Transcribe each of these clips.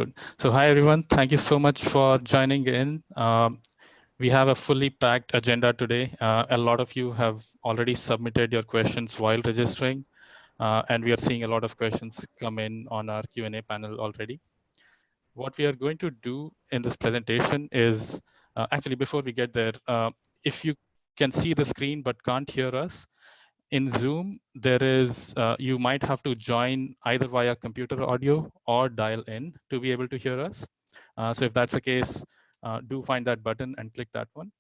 Good. So hi, everyone. Thank you so much for joining in. We have a fully packed agenda today. A lot of you have already submitted your questions while registering, and we are seeing a lot of questions come in on our Q&A panel already. What we are going to do in this presentation is, actually, before we get there, if you can see the screen but can't hear us, in Zoom, there is, you might have to join either via computer audio or dial in to be able to hear us. So if that's the case, do find that button and click that one.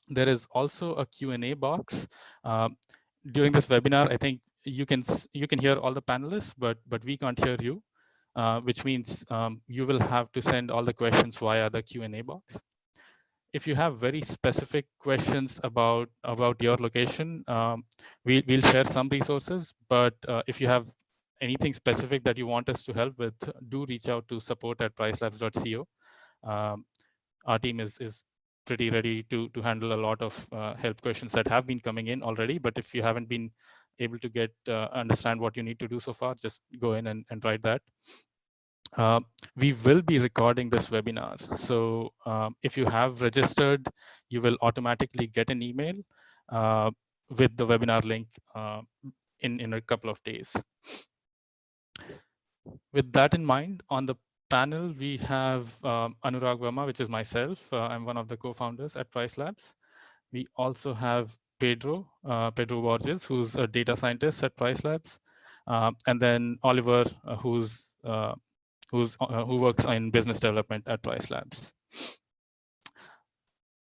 There is also a Q&A box. During this webinar, I think you can hear all the panelists, but we can't hear you, which means you will have to send all the questions via the Q&A box. If you have very specific questions about your location, we'll share some resources. But if you have anything specific that you want us to help with, do reach out to support@pricelabs.co. Our team is pretty ready to handle a lot of help questions that have been coming in already. But if you haven't been able to get understand what you need to do so far, just go in and write that. We will be recording this webinar. So if you have registered, you will automatically get an email with the webinar link in a couple of days. With that in mind, on the panel, we have Anurag Verma, which is myself. I'm one of the co-founders at PriceLabs. We also have Pedro Borges, who's a data scientist at PriceLabs. And then Oliver, who works in business development at PriceLabs.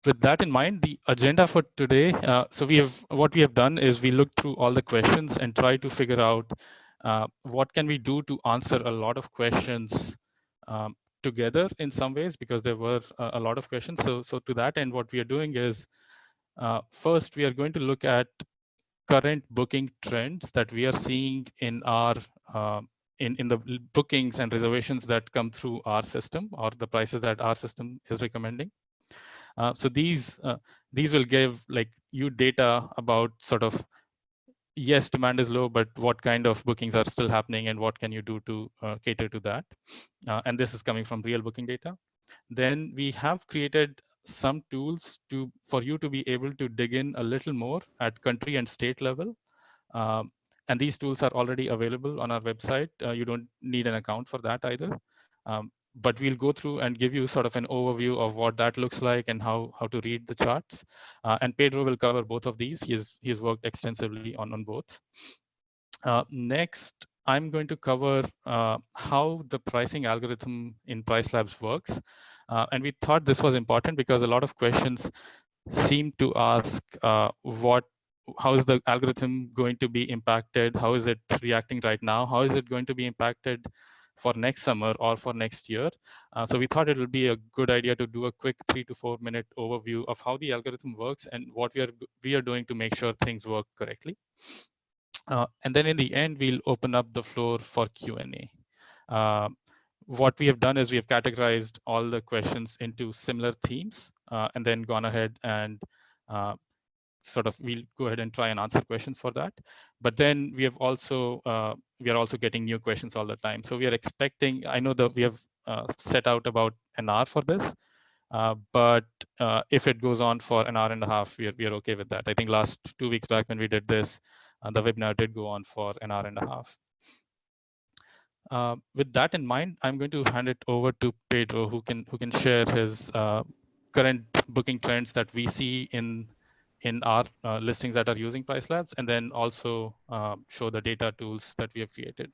With that in mind, the agenda for today, what we have done is we looked through all the questions and tried to figure out what can we do to answer a lot of questions together in some ways, because there were a lot of questions. So to that end, what we are doing is, first, we are going to look at current booking trends that we are seeing in our in the bookings and reservations that come through our system, or the prices that our system is recommending. So these will give like you data about sort of, yes, demand is low, but what kind of bookings are still happening and what can you do to cater to that? And this is coming from real booking data. Then we have created some tools for you to be able to dig in a little more at country and state level. And these tools are already available on our website. You don't need an account for that either. But we'll go through and give you sort of an overview of what that looks like and how to read the charts. And Pedro will cover both of these. He's worked extensively on both. Next, I'm going to cover how the pricing algorithm in PriceLabs works. And we thought this was important because a lot of questions seem to ask how is the algorithm going to be impacted? How is it reacting right now? How is it going to be impacted for next summer or for next year? So we thought it would be a good idea to do a quick 3 to 4 minute overview of how the algorithm works and what we are doing to make sure things work correctly. And then in the end, we'll open up the floor for Q&A. What we have done is we have categorized all the questions into similar themes, and then gone ahead and we'll go ahead and try and answer questions for that. But then we have also, we are also getting new questions all the time. So we are expecting, I know that we have set out about an hour for this, but if it goes on for an hour and a half, we are okay with that. I think last 2 weeks back when we did this, the webinar did go on for an hour and a half. With that in mind, I'm going to hand it over to Pedro, who can share his current booking trends that we see in our listings that are using PriceLabs, and then also show the data tools that we have created.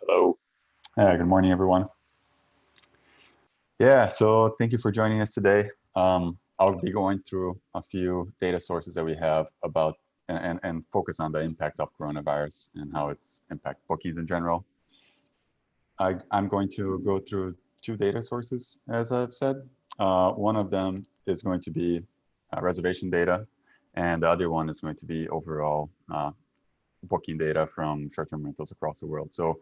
Hello. Good morning, everyone. Yeah, so thank you for joining us today. I'll be going through a few data sources that we have about and focus on the impact of coronavirus and how it's impact bookings in general. I'm going to go through 2 data sources, as I've said. One of them is going to be reservation data, and the other one is going to be overall booking data from short-term rentals across the world. So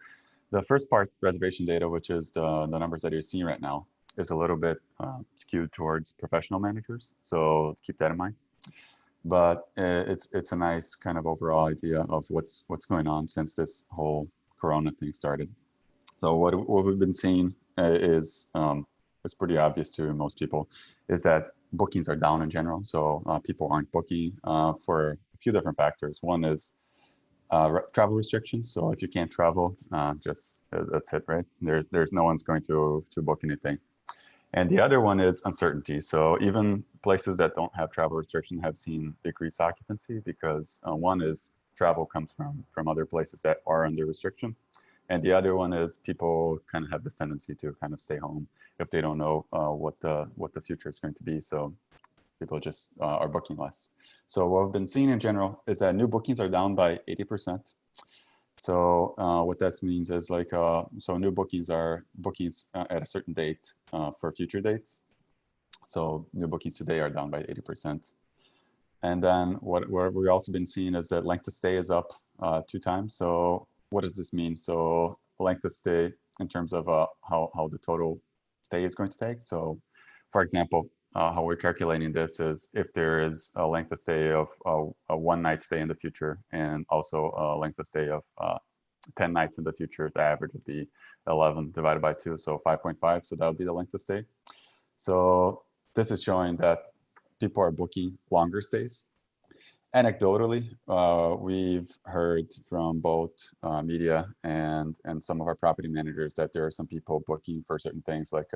the first part, reservation data, which is the numbers that you're seeing right now, is a little bit skewed towards professional managers. So keep that in mind. but it's a nice kind of overall idea of what's going on since this whole Corona thing started. So what we've been seeing is it's pretty obvious to most people, is that bookings are down in general. So people aren't booking for a few different factors. One is travel restrictions. So if you can't travel, just that's it, right? There's no one's going to book anything. And the other one is uncertainty. So even places that don't have travel restriction have seen decreased occupancy because one is travel comes from other places that are under restriction. And the other one is people kind of have this tendency to kind of stay home if they don't know what the future is going to be. So people just are booking less. So what we've been seeing in general is that new bookings are down by 80%. So what that means is like, so new bookings are bookings at a certain date for future dates. So new bookings today are down by 80%. And then what we've also been seeing is that length of stay is up 2 times. So what does this mean? So length of stay in terms of how the total stay is going to take. So for example, how we're calculating this is if there is a length of stay of a 1 night stay in the future and also a length of stay of 10 nights in the future, the average would be 11 divided by 2, so 5.5. So that would be the length of stay. So this is showing that people are booking longer stays. Anecdotally, we've heard from both media and some of our property managers that there are some people booking for certain things like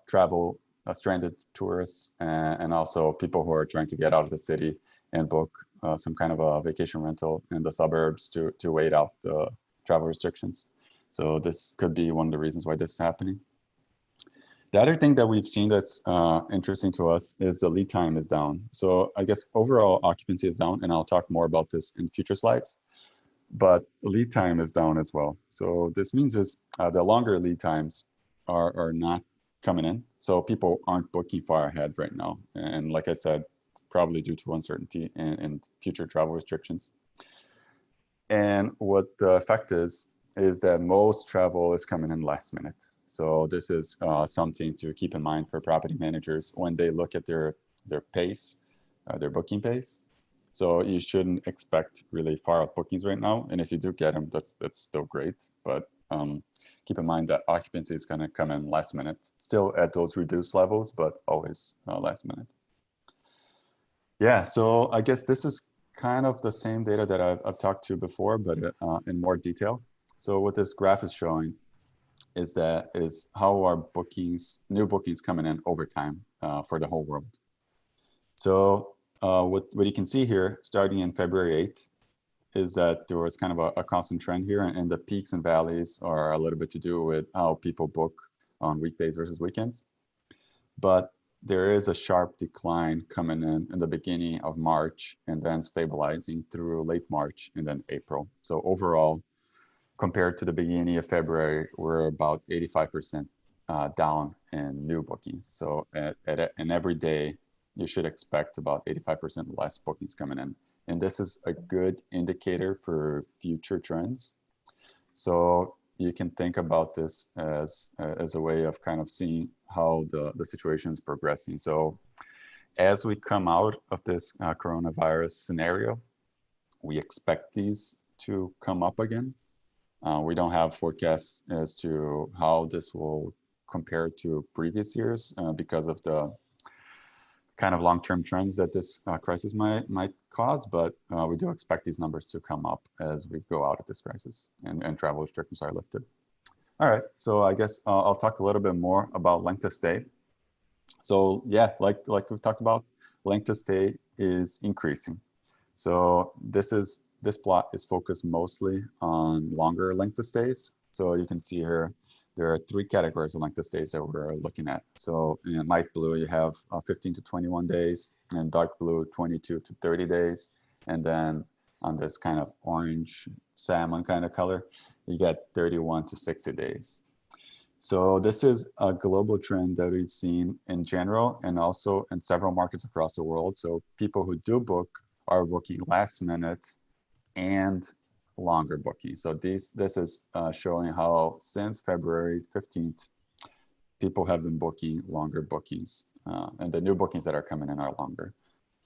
travel, stranded tourists, and also people who are trying to get out of the city and book some kind of a vacation rental in the suburbs to wait out the travel restrictions. So this could be one of the reasons why this is happening. The other thing that we've seen that's interesting to us is the lead time is down. So I guess overall occupancy is down, and I'll talk more about this in future slides, but lead time is down as well. So this means is the longer lead times are not coming in. So people aren't booking far ahead right now. And like I said, probably due to uncertainty and future travel restrictions. And what the effect is that most travel is coming in last minute. So this is something to keep in mind for property managers when they look at their pace, their booking pace. So you shouldn't expect really far out bookings right now. And if you do get them, that's still great. But keep in mind that occupancy is going to come in last minute, still at those reduced levels, but always last minute. Yeah, so I guess this is kind of the same data that I've talked to before, but in more detail. So what this graph is showing is how are new bookings coming in over time for the whole world. So what you can see here, starting in February 8th, is that there was kind of a constant trend here, and the peaks and valleys are a little bit to do with how people book on weekdays versus weekends. But there is a sharp decline coming in the beginning of March and then stabilizing through late March and then April. So overall, compared to the beginning of February, we're about 85% down in new bookings. So and every day, you should expect about 85% less bookings coming in. And this is a good indicator for future trends. So you can think about this as a way of kind of seeing how the situation is progressing. So as we come out of this coronavirus scenario, we expect these to come up again. We don't have forecasts as to how this will compare to previous years because of the kind of long-term trends that this crisis might cause, but we do expect these numbers to come up as we go out of this crisis and travel restrictions are lifted. All right, so I guess I'll talk a little bit more about length of stay. So yeah, like we've talked about, length of stay is increasing. So this plot is focused mostly on longer length of stays. So you can see here, there are 3 categories of length of stays that we're looking at. So in light blue, you have 15 to 21 days, and dark blue, 22 to 30 days. And then on this kind of orange salmon kind of color, you get 31 to 60 days. So this is a global trend that we've seen in general and also in several markets across the world. So people who do book are booking last minute and longer bookings. So this is showing how since February 15th, people have been booking longer bookings and the new bookings that are coming in are longer.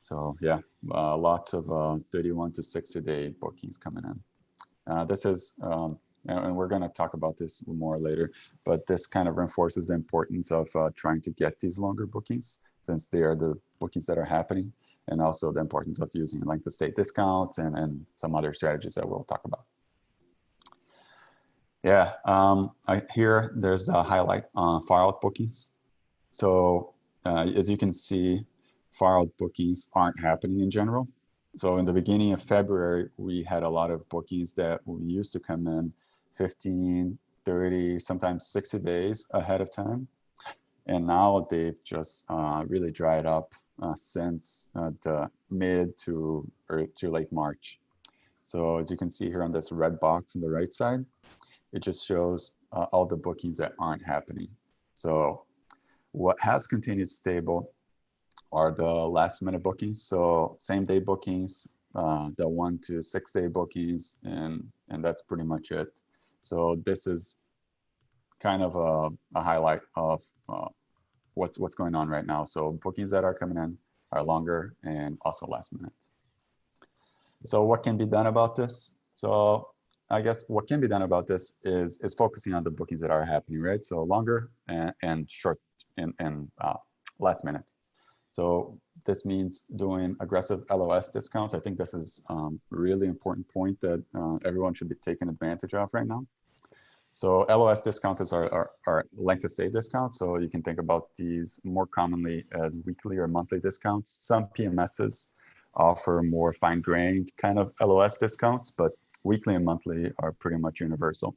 So yeah, lots of 31 to 60-day bookings coming in. This is, and we're going to talk about this more later, but this kind of reinforces the importance of trying to get these longer bookings, since they are the bookings that are happening, and also the importance of using length of stay discounts and some other strategies that we'll talk about. Yeah, here there's a highlight on far out bookings. So as you can see, far out bookings aren't happening in general. So in the beginning of February, we had a lot of bookings that we used to come in 15, 30, sometimes 60 days ahead of time. And now they've just really dried up since the mid to late March. So as you can see here on this red box on the right side, it just shows all the bookings that aren't happening. So what has continued stable are the last minute bookings. So same day bookings, the 1 to 6 day bookings, and that's pretty much it. So this is kind of a highlight of what's going on right now. So bookings that are coming in are longer and also last minute. So what can be done about this? So I guess what can be done about this is focusing on the bookings that are happening, right? So longer and short and last minute. So this means doing aggressive LOS discounts. I think this is a really important point that everyone should be taking advantage of right now. So LOS discounts are length of stay discounts. So you can think about these more commonly as weekly or monthly discounts. Some PMSs offer more fine-grained kind of LOS discounts, but weekly and monthly are pretty much universal.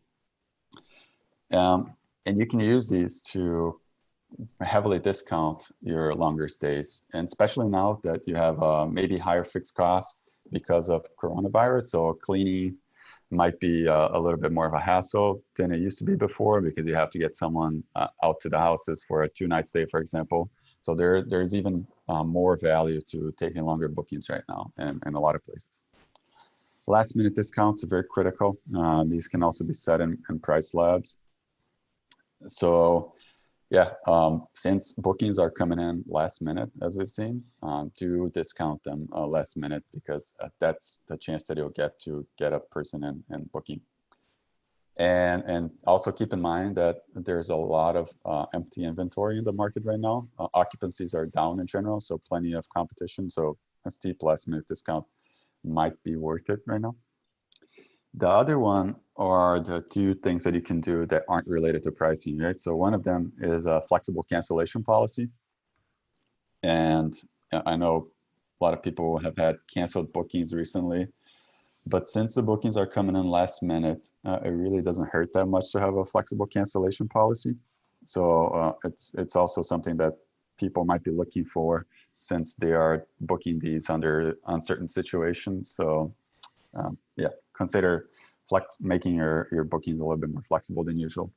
And you can use these to heavily discount your longer stays, and especially now that you have maybe higher fixed costs because of coronavirus. So cleaning might be a little bit more of a hassle than it used to be before, because you have to get someone out to the houses for a 2-night stay, for example. So there's even more value to taking longer bookings right now in a lot of places. Last minute discounts are very critical. These can also be set in PriceLabs. So yeah, since bookings are coming in last minute, as we've seen, do discount them last minute, because that's the chance that you'll get to get a person in booking. And also keep in mind that there's a lot of empty inventory in the market right now. Occupancies are down in general, so plenty of competition. So a steep last minute discount might be worth it right now. The other one are the two things that you can do that aren't related to pricing, right? So one of them is a flexible cancellation policy. And I know a lot of people have had canceled bookings recently, but since the bookings are coming in last minute, it really doesn't hurt that much to have a flexible cancellation policy. So it's also something that people might be looking for, since they are booking these under uncertain situations. So yeah, consider making your bookings a little bit more flexible than usual.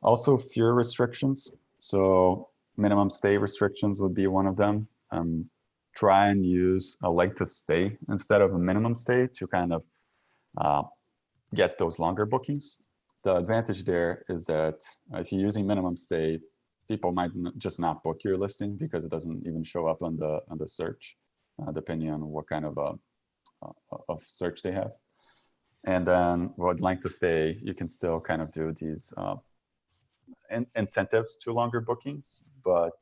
Also, fewer restrictions. So minimum stay restrictions would be one of them. Try and use a length of stay instead of a minimum stay to kind of get those longer bookings. The advantage there is that if you're using minimum stay, people might just not book your listing because it doesn't even show up on the search, depending on what kind of search they have. And then with length of stay, you can still kind of do these incentives to longer bookings, but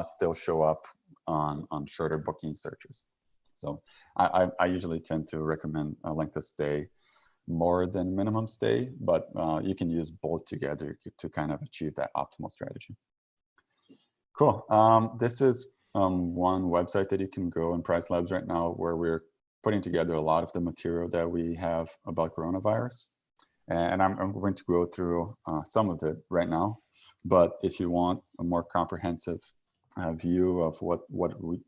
still show up on shorter booking searches. So I usually tend to recommend a length of stay more than minimum stay, but you can use both together to kind of achieve that optimal strategy. Cool. This is one website that you can go in PriceLabs right now, where we're putting together a lot of the material that we have about coronavirus. And I'm going to go through some of it right now. But if you want a more comprehensive view of what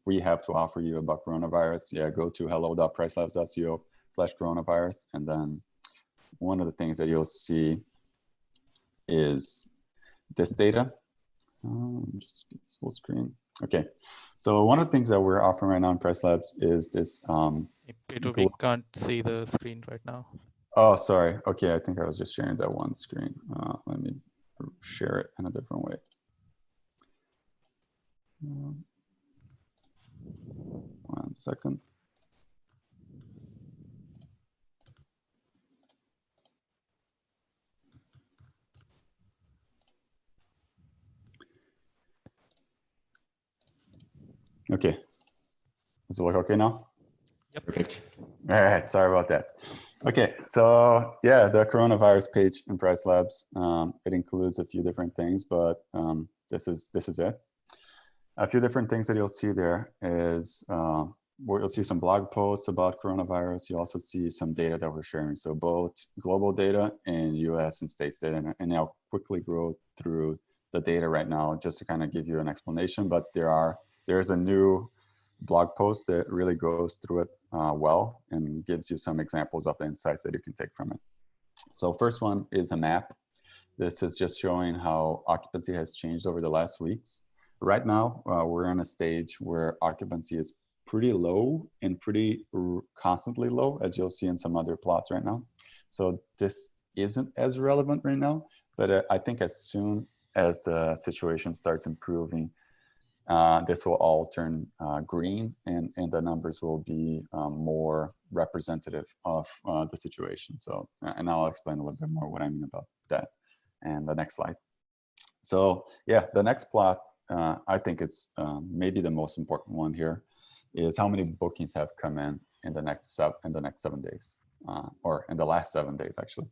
we have to offer you about coronavirus, yeah, go to hello.pricelabs.co/coronavirus. And then one of the things that you'll see is this data. Just get this full screen. Okay, so one of the things that we're offering right now in PriceLabs is this. Peter, we can't see the screen right now. Oh, sorry. Okay, I think I was just sharing that one screen. Let me share it in a different way. 1 second. Okay. Does it look okay now? Yep. Perfect. All right, sorry about that. Okay, so yeah, the coronavirus page in PriceLabs, it includes a few different things, but this is it. A few different things that you'll see there is where you'll see some blog posts about coronavirus. You also see some data that we're sharing. So both global data and US and states data. And I'll quickly go through the data right now just to kind of give you an explanation, but there's a new blog post that really goes through it well and gives you some examples of the insights that you can take from it. So first one is a map. This is just showing how occupancy has changed over the last weeks. Right now, we're in a stage where occupancy is pretty low and pretty constantly low, as you'll see in some other plots right now. So this isn't as relevant right now, but I think as soon as the situation starts improving, this will all turn green and the numbers will be more representative of the situation. So, and I'll explain a little bit more what I mean about that. And the next slide. So yeah, the next plot, I think it's maybe the most important one here, is how many bookings have come in the next 7 days, or in the last 7 days actually.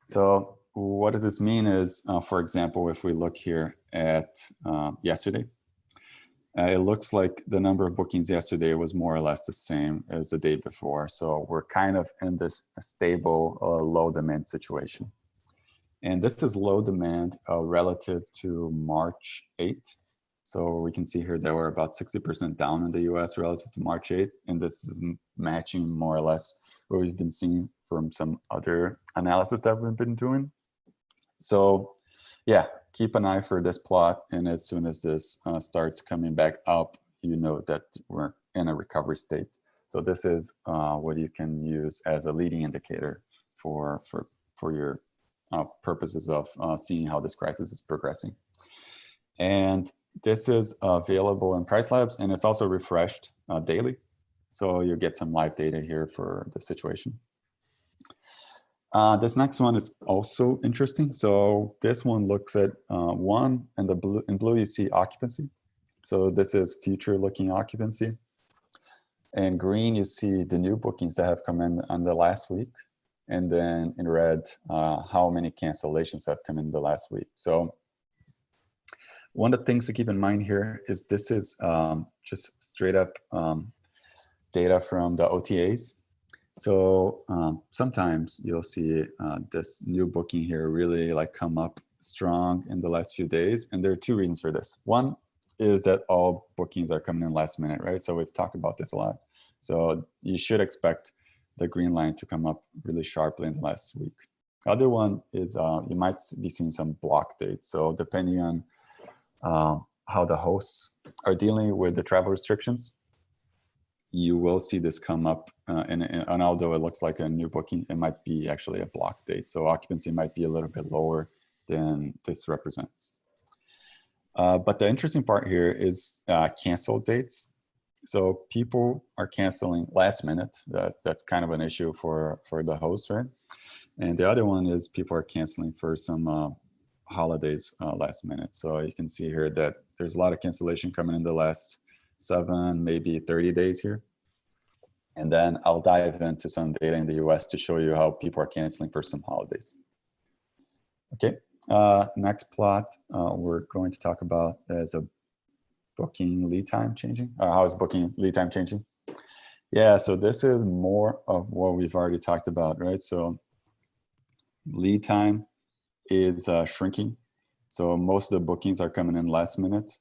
So what does this mean is, for example, if we look here at yesterday, it looks like the number of bookings yesterday was more or less the same as the day before. So we're kind of in this stable low demand situation. And this is low demand relative to March 8th. So we can see here that we're about 60% down in the US relative to March 8th. And this is matching more or less what we've been seeing from some other analysis that we've been doing. So yeah, keep an eye for this plot. And as soon as this starts coming back up, you know that we're in a recovery state. So this is what you can use as a leading indicator for your purposes of seeing how this crisis is progressing. And this is available in PriceLabs, and it's also refreshed daily. So you get some live data here for the situation. This next one is also interesting. So this one looks at one, and in blue you see occupancy. So this is future looking occupancy. And green, you see the new bookings that have come in on the last week. And then in red, how many cancellations have come in the last week. So one of the things to keep in mind here is this is just straight up data from the OTAs. So sometimes you'll see this new booking here really like come up strong in the last few days. And there are two reasons for this. One is that all bookings are coming in last minute, right? So we've talked about this a lot. So you should expect the green line to come up really sharply in the last week. Other one is you might be seeing some block dates. So depending on how the hosts are dealing with the travel restrictions, you will see this come up. And although it looks like a new booking, it might be actually a block date. So occupancy might be a little bit lower than this represents. But the interesting part here is canceled dates. So people are canceling last minute. That's kind of an issue for the host, right? And the other one is people are canceling for some holidays last minute. So you can see here that there's a lot of cancellation coming in the last 7, maybe 30 days here. And then I'll dive into some data in the US to show you how people are canceling for some holidays. Okay, next plot we're going to talk about is a booking lead time changing. How is booking lead time changing? Yeah, so this is more of what we've already talked about, right? So lead time is shrinking. So most of the bookings are coming in last minute.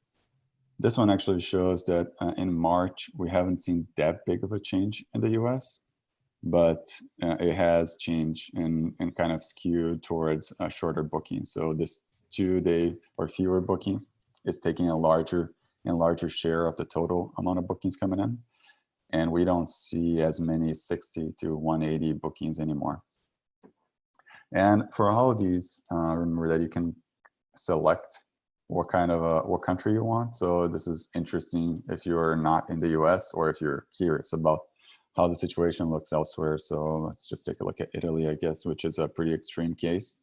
This one actually shows that in March, we haven't seen that big of a change in the US, but it has changed and kind of skewed towards shorter bookings. So this 2-day or fewer bookings is taking a larger and larger share of the total amount of bookings coming in. And we don't see as many 60 to 180 bookings anymore. And for all of these, remember that you can select what kind of what country you want. So this is interesting if you're not in the US or if you're curious about how the situation looks elsewhere. So let's just take a look at Italy, I guess, which is a pretty extreme case.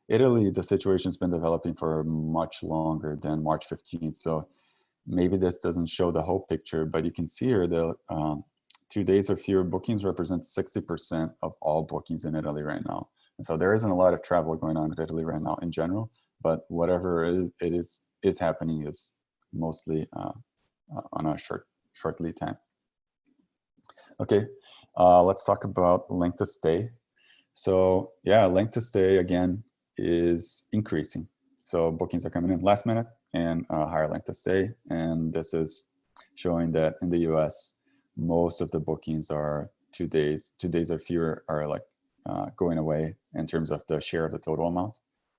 Italy, the situation's been developing for much longer than March 15th. So maybe this doesn't show the whole picture, but you can see here the 2 days or fewer bookings represent 60% of all bookings in Italy right now. And so there isn't a lot of travel going on in Italy right now in general, but whatever it is happening is mostly on a short lead time. Okay, let's talk about length of stay. So yeah, length of stay again is increasing. So bookings are coming in last minute and higher length of stay. And this is showing that in the US, most of the bookings are 2 days. 2 days or fewer are like going away in terms of the share of the total amount.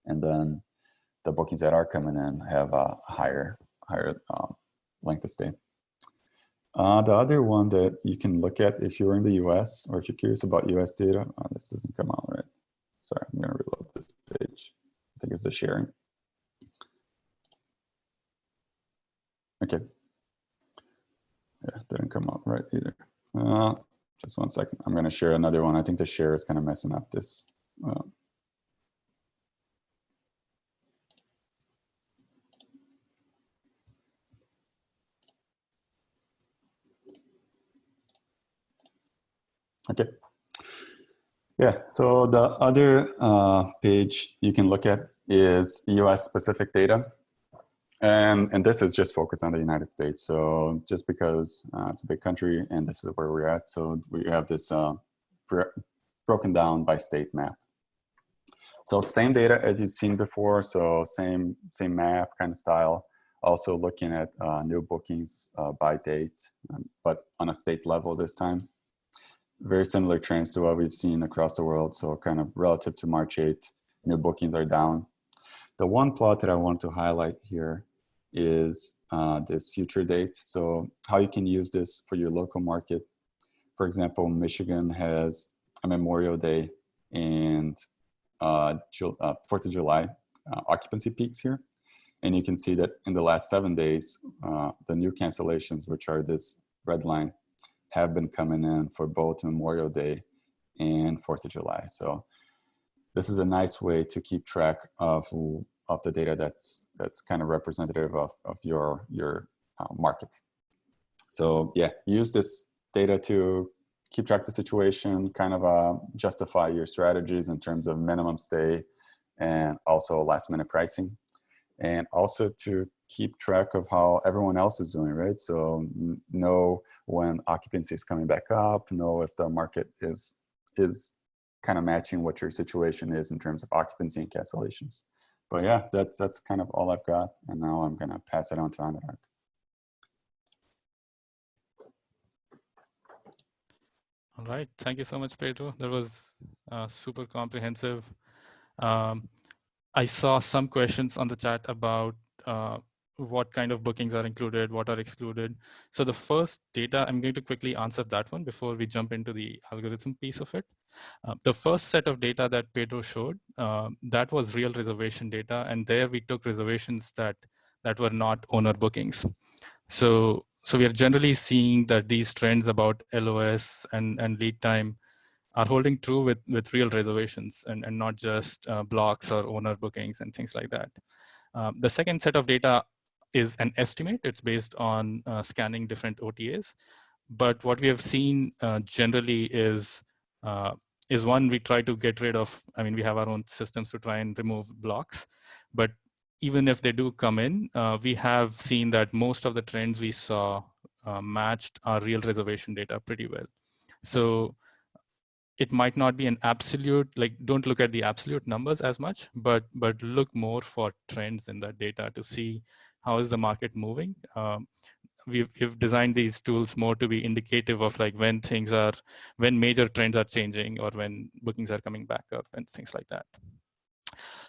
And then the bookings that are coming in have a higher length of stay. The other one that you can look at if you're in the US or if you're curious about US data, this doesn't come out right. Sorry, I'm going to reload this page. I think it's the sharing. Okay. Yeah, didn't come out right either. Just 1 second. I'm going to share another one. I think the share is kind of messing up this. Okay. Yeah, so the other page you can look at is US specific data. And this is just focused on the United States. So just because it's a big country and this is where we're at, so we have this broken down by state map. So same data as you've seen before. So same map kind of style. Also looking at new bookings by date, but on a state level this time. Very similar trends to what we've seen across the world. So kind of relative to March 8th, new bookings are down. The one plot that I want to highlight here is this future date. So how you can use this for your local market. For example, Michigan has a Memorial Day and 4th of July occupancy peaks here. And you can see that in the last 7 days, the new cancellations, which are this red line, have been coming in for both Memorial Day and 4th of July. So this is a nice way to keep track of the data that's kind of representative of your market. So yeah, use this data to keep track of the situation, kind of justify your strategies in terms of minimum stay and also last minute pricing. And also to keep track of how everyone else is doing, right? So know when occupancy is coming back up, know if the market is kind of matching what your situation is in terms of occupancy and cancellations. But yeah, that's kind of all I've got. And now I'm going to pass it on to Anurag. All right. Thank you so much, Pedro. That was super comprehensive. I saw some questions on the chat about what kind of bookings are included, what are excluded. So the first data, I'm going to quickly answer that one before we jump into the algorithm piece of it. The first set of data that Pedro showed, that was real reservation data. And there we took reservations that were not owner bookings. So we are generally seeing that these trends about LOS and lead time are holding true with real reservations and not just blocks or owner bookings and things like that. The second set of data is an estimate. It's based on scanning different OTAs. But what we have seen generally is one, we try to get rid of, I mean, we have our own systems to try and remove blocks. But even if they do come in, we have seen that most of the trends we saw matched our real reservation data pretty well. So it might not be an absolute, like don't look at the absolute numbers as much, but look more for trends in that data to see how is the market moving. We've designed these tools more to be indicative of like when major trends are changing or when bookings are coming back up and things like that.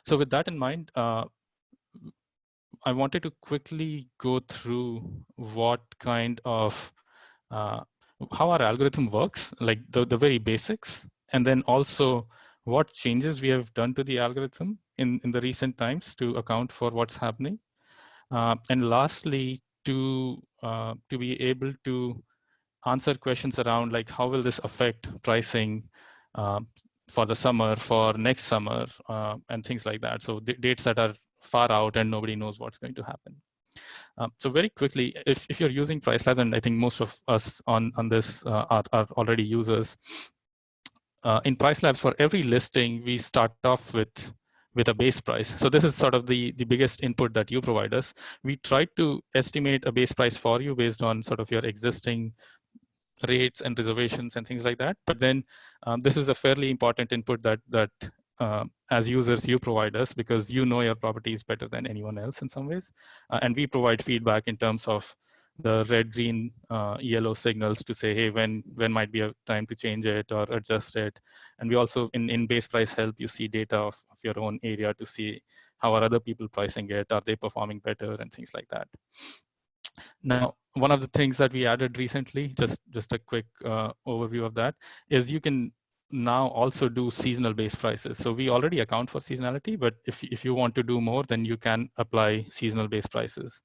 So with that in mind, I wanted to quickly go through what kind of how our algorithm works, like the very basics, and then also what changes we have done to the algorithm in the recent times to account for what's happening. And lastly, to be able to answer questions around like how will this affect pricing uh, for the summer, for next summer, and things like that. So dates that are far out and nobody knows what's going to happen. So very quickly, if you're using PriceLabs, and I think most of us on this are already users, in PriceLabs, for every listing, we start off with a base price. So this is sort of the biggest input that you provide us. We try to estimate a base price for you based on sort of your existing rates and reservations and things like that. But then this is a fairly important input that as users you provide us, because you know your properties better than anyone else in some ways. And we provide feedback in terms of the red, green, yellow signals to say, hey, when might be a time to change it or adjust it. And we also in base price help you see data of your own area to see how are other people pricing it, are they performing better, and things like that. Now, one of the things that we added recently, just a quick overview of that, is you can now also do seasonal based prices. So we already account for seasonality, but if you want to do more, then you can apply seasonal based prices.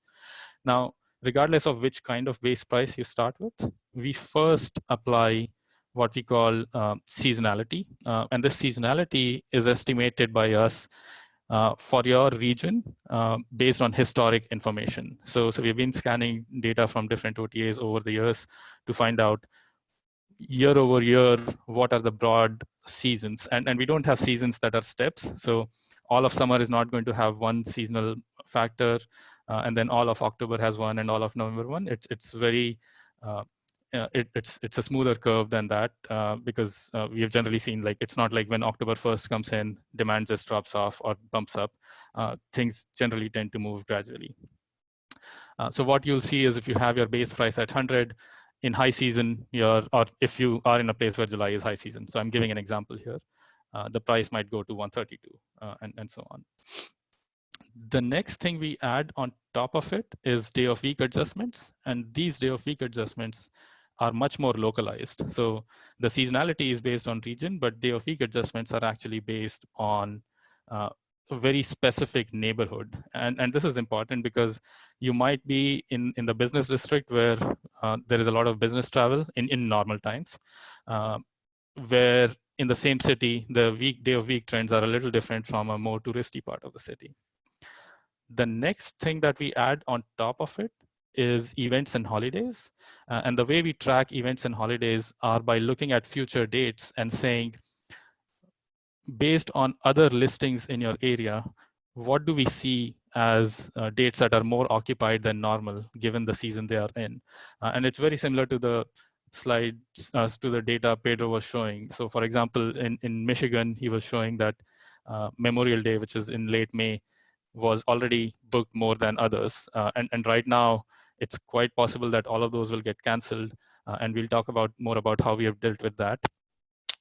Now, regardless of which kind of base price you start with, we first apply what we call seasonality. And this seasonality is estimated by us for your region based on historic information. So we've been scanning data from different OTAs over the years to find out year over year what are the broad seasons. And we don't have seasons that are steps. So all of summer is not going to have one seasonal factor, and then all of October has one, and all of November one. It's very it's a smoother curve than that, because we have generally seen, like, it's not like when October 1st comes in, demand just drops off or bumps up. Things generally tend to move gradually. So what you'll see is if you have your base price at 100 in high season, or if you are in a place where July is high season. So I'm giving an example here. The price might go to 132 and so on. The next thing we add on top of it is day of week adjustments. And these day of week adjustments are much more localized. So the seasonality is based on region, but day of week adjustments are actually based on a very specific neighborhood. And this is important because you might be in the business district where there is a lot of business travel in normal times, where in the same city, the day of week trends are a little different from a more touristy part of the city. The next thing that we add on top of it is events and holidays. And the way we track events and holidays are by looking at future dates and saying, based on other listings in your area, what do we see as dates that are more occupied than normal given the season they are in? And it's very similar to the slides, to the data Pedro was showing. So for example, in Michigan, he was showing that Memorial Day, which is in late May, was already booked more than others. And right now, it's quite possible that all of those will get canceled. And we'll talk about more about how we have dealt with that.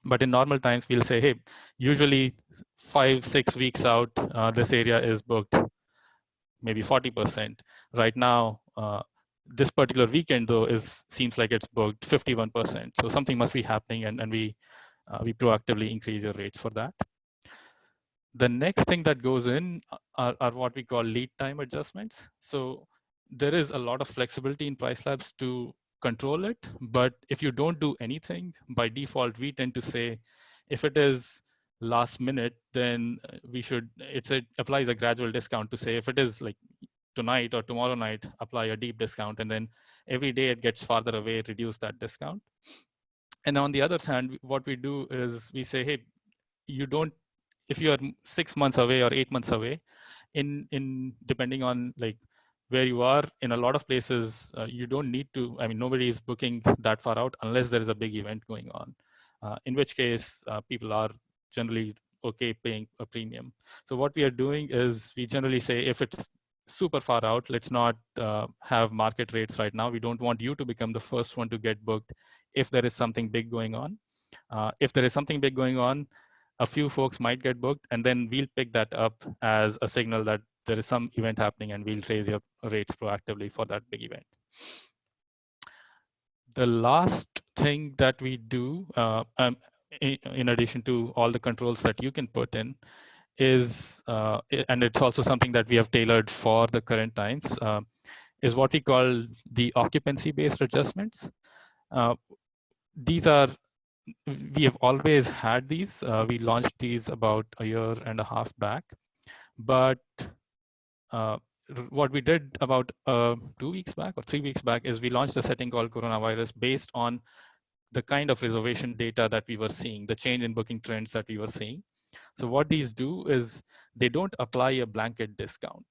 But in normal times, we'll say, hey, usually 5-6 weeks out, this area is booked maybe 40%. Right now, this particular weekend, though, seems like it's booked 51%. So something must be happening, and we proactively increase your rates for that. The next thing that goes in are what we call lead time adjustments. So there is a lot of flexibility in PriceLabs to control it, but if you don't do anything, by default, we tend to say, if it is last minute, then it applies a gradual discount to say, if it is like tonight or tomorrow night, apply a deep discount, and then every day it gets farther away, reduce that discount. And on the other hand, what we do is we say, hey, you don't, if you are 6 months away or 8 months away, in depending on like where you are, in a lot of places, you don't need to, I mean, nobody is booking that far out unless there is a big event going on, in which case people are generally okay paying a premium. So what we are doing is we generally say, if it's super far out, let's not have market rates right now. We don't want you to become the first one to get booked if there is something big going on. If there is something big going on, a few folks might get booked, and then we'll pick that up as a signal that there is some event happening, and we'll raise your rates proactively for that big event. The last thing that we do, in addition to all the controls that you can put in, is, and it's also something that we have tailored for the current times, is what we call the occupancy-based adjustments. These are, we have always had these. We launched these about a year and a half back, but uh, what we did about 2 weeks back or 3 weeks back is we launched a setting called coronavirus based on the kind of reservation data that we were seeing, the change in booking trends that we were seeing. So what these do is they don't apply a blanket discount.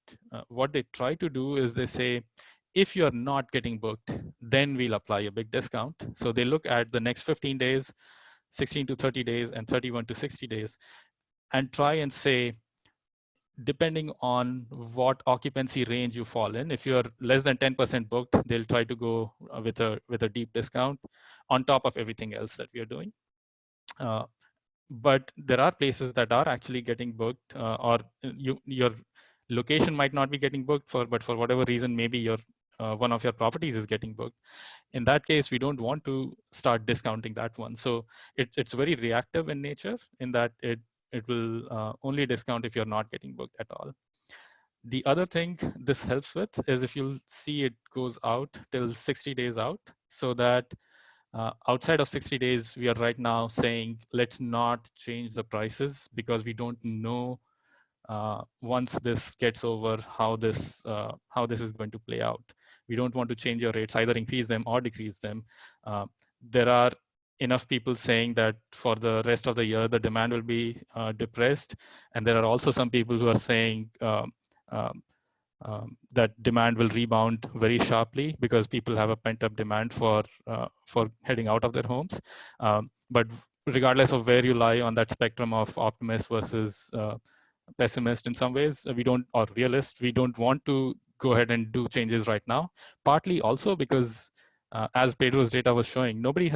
What they try to do is they say, if you're not getting booked, then we'll apply a big discount. So they look at the next 15 days, 16 to 30 days, and 31 to 60 days, and try and say, depending on what occupancy range you fall in, if you're less than 10% booked, they'll try to go with a deep discount on top of everything else that we are doing. But there are places that are actually getting booked, or your location might not be getting booked but for whatever reason, maybe your one of your properties is getting booked. In that case, we don't want to start discounting that one. So it's very reactive in nature, in that it will only discount if you're not getting booked at all. The other thing this helps with is, if you'll see, it goes out till 60 days out, so that outside of 60 days, we are right now saying, let's not change the prices, because we don't know once this gets over how this is going to play out. We don't want to change your rates, either increase them or decrease them. There are enough people saying that for the rest of the year, the demand will be depressed. And there are also some people who are saying um, that demand will rebound very sharply, because people have a pent-up demand for heading out of their homes. But regardless of where you lie on that spectrum of optimist versus pessimist, in some ways, we don't, or realist, we don't want to go ahead and do changes right now. Partly also because, as Pedro's data was showing, nobody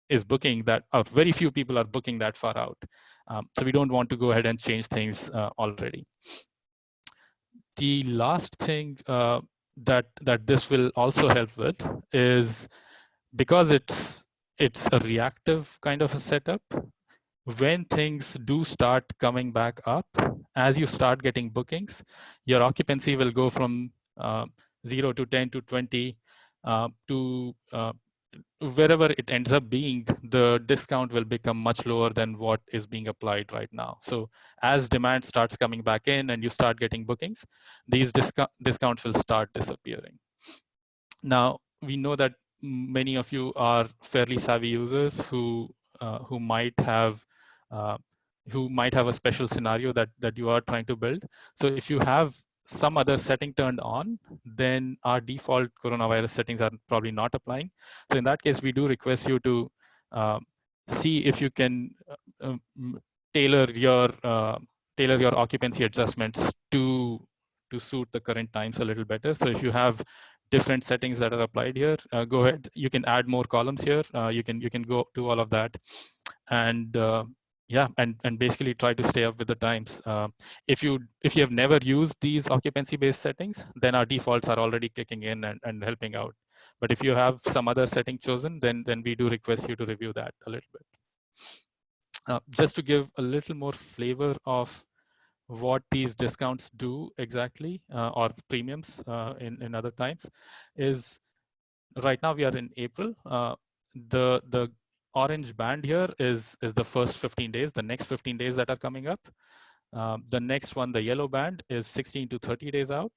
is booking that, or very few people are booking that far out. So we don't want to go ahead and change things already. The last thing that this will also help with is, because it's a reactive kind of a setup, when things do start coming back up, as you start getting bookings, your occupancy will go from 0 to 10 to 20 to wherever it ends up being. The discount will become much lower than what is being applied right now. So as demand starts coming back in and you start getting bookings, these discounts will start disappearing. Now, we know that many of you are fairly savvy users who might have a special scenario that you are trying to build. So if you have some other setting turned on, then our default coronavirus settings are probably not applying. So in that case, we do request you to see if you can tailor your occupancy adjustments to suit the current times a little better. So if you have different settings that are applied here, go ahead. You can add more columns here. You can go do all of that, and yeah, and basically try to stay up with the times. If you have never used these occupancy based settings, then our defaults are already kicking in and helping out. But if you have some other setting chosen, then we do request you to review that a little bit. Just to give a little more flavor of what these discounts do exactly, or premiums in other times, is right now we are in April. The orange band here is the first 15 days, the next 15 days that are coming up. The next one, the yellow band, is 16 to 30 days out.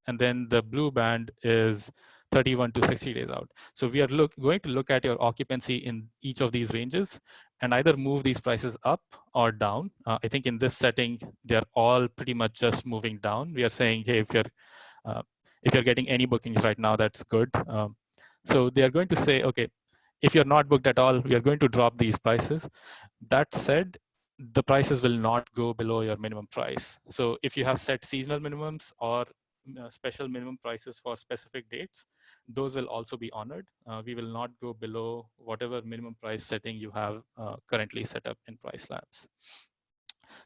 And then the blue band is 31 to 60 days out. So we are going to look at your occupancy in each of these ranges and either move these prices up or down. I think in this setting, they're all pretty much just moving down. We are saying, hey, if you're getting any bookings right now, that's good. So they are going to say, okay, if you're not booked at all, we are going to drop these prices. That said, the prices will not go below your minimum price. So if you have set seasonal minimums or special minimum prices for specific dates, those will also be honored. We will not go below whatever minimum price setting you have currently set up in PriceLabs.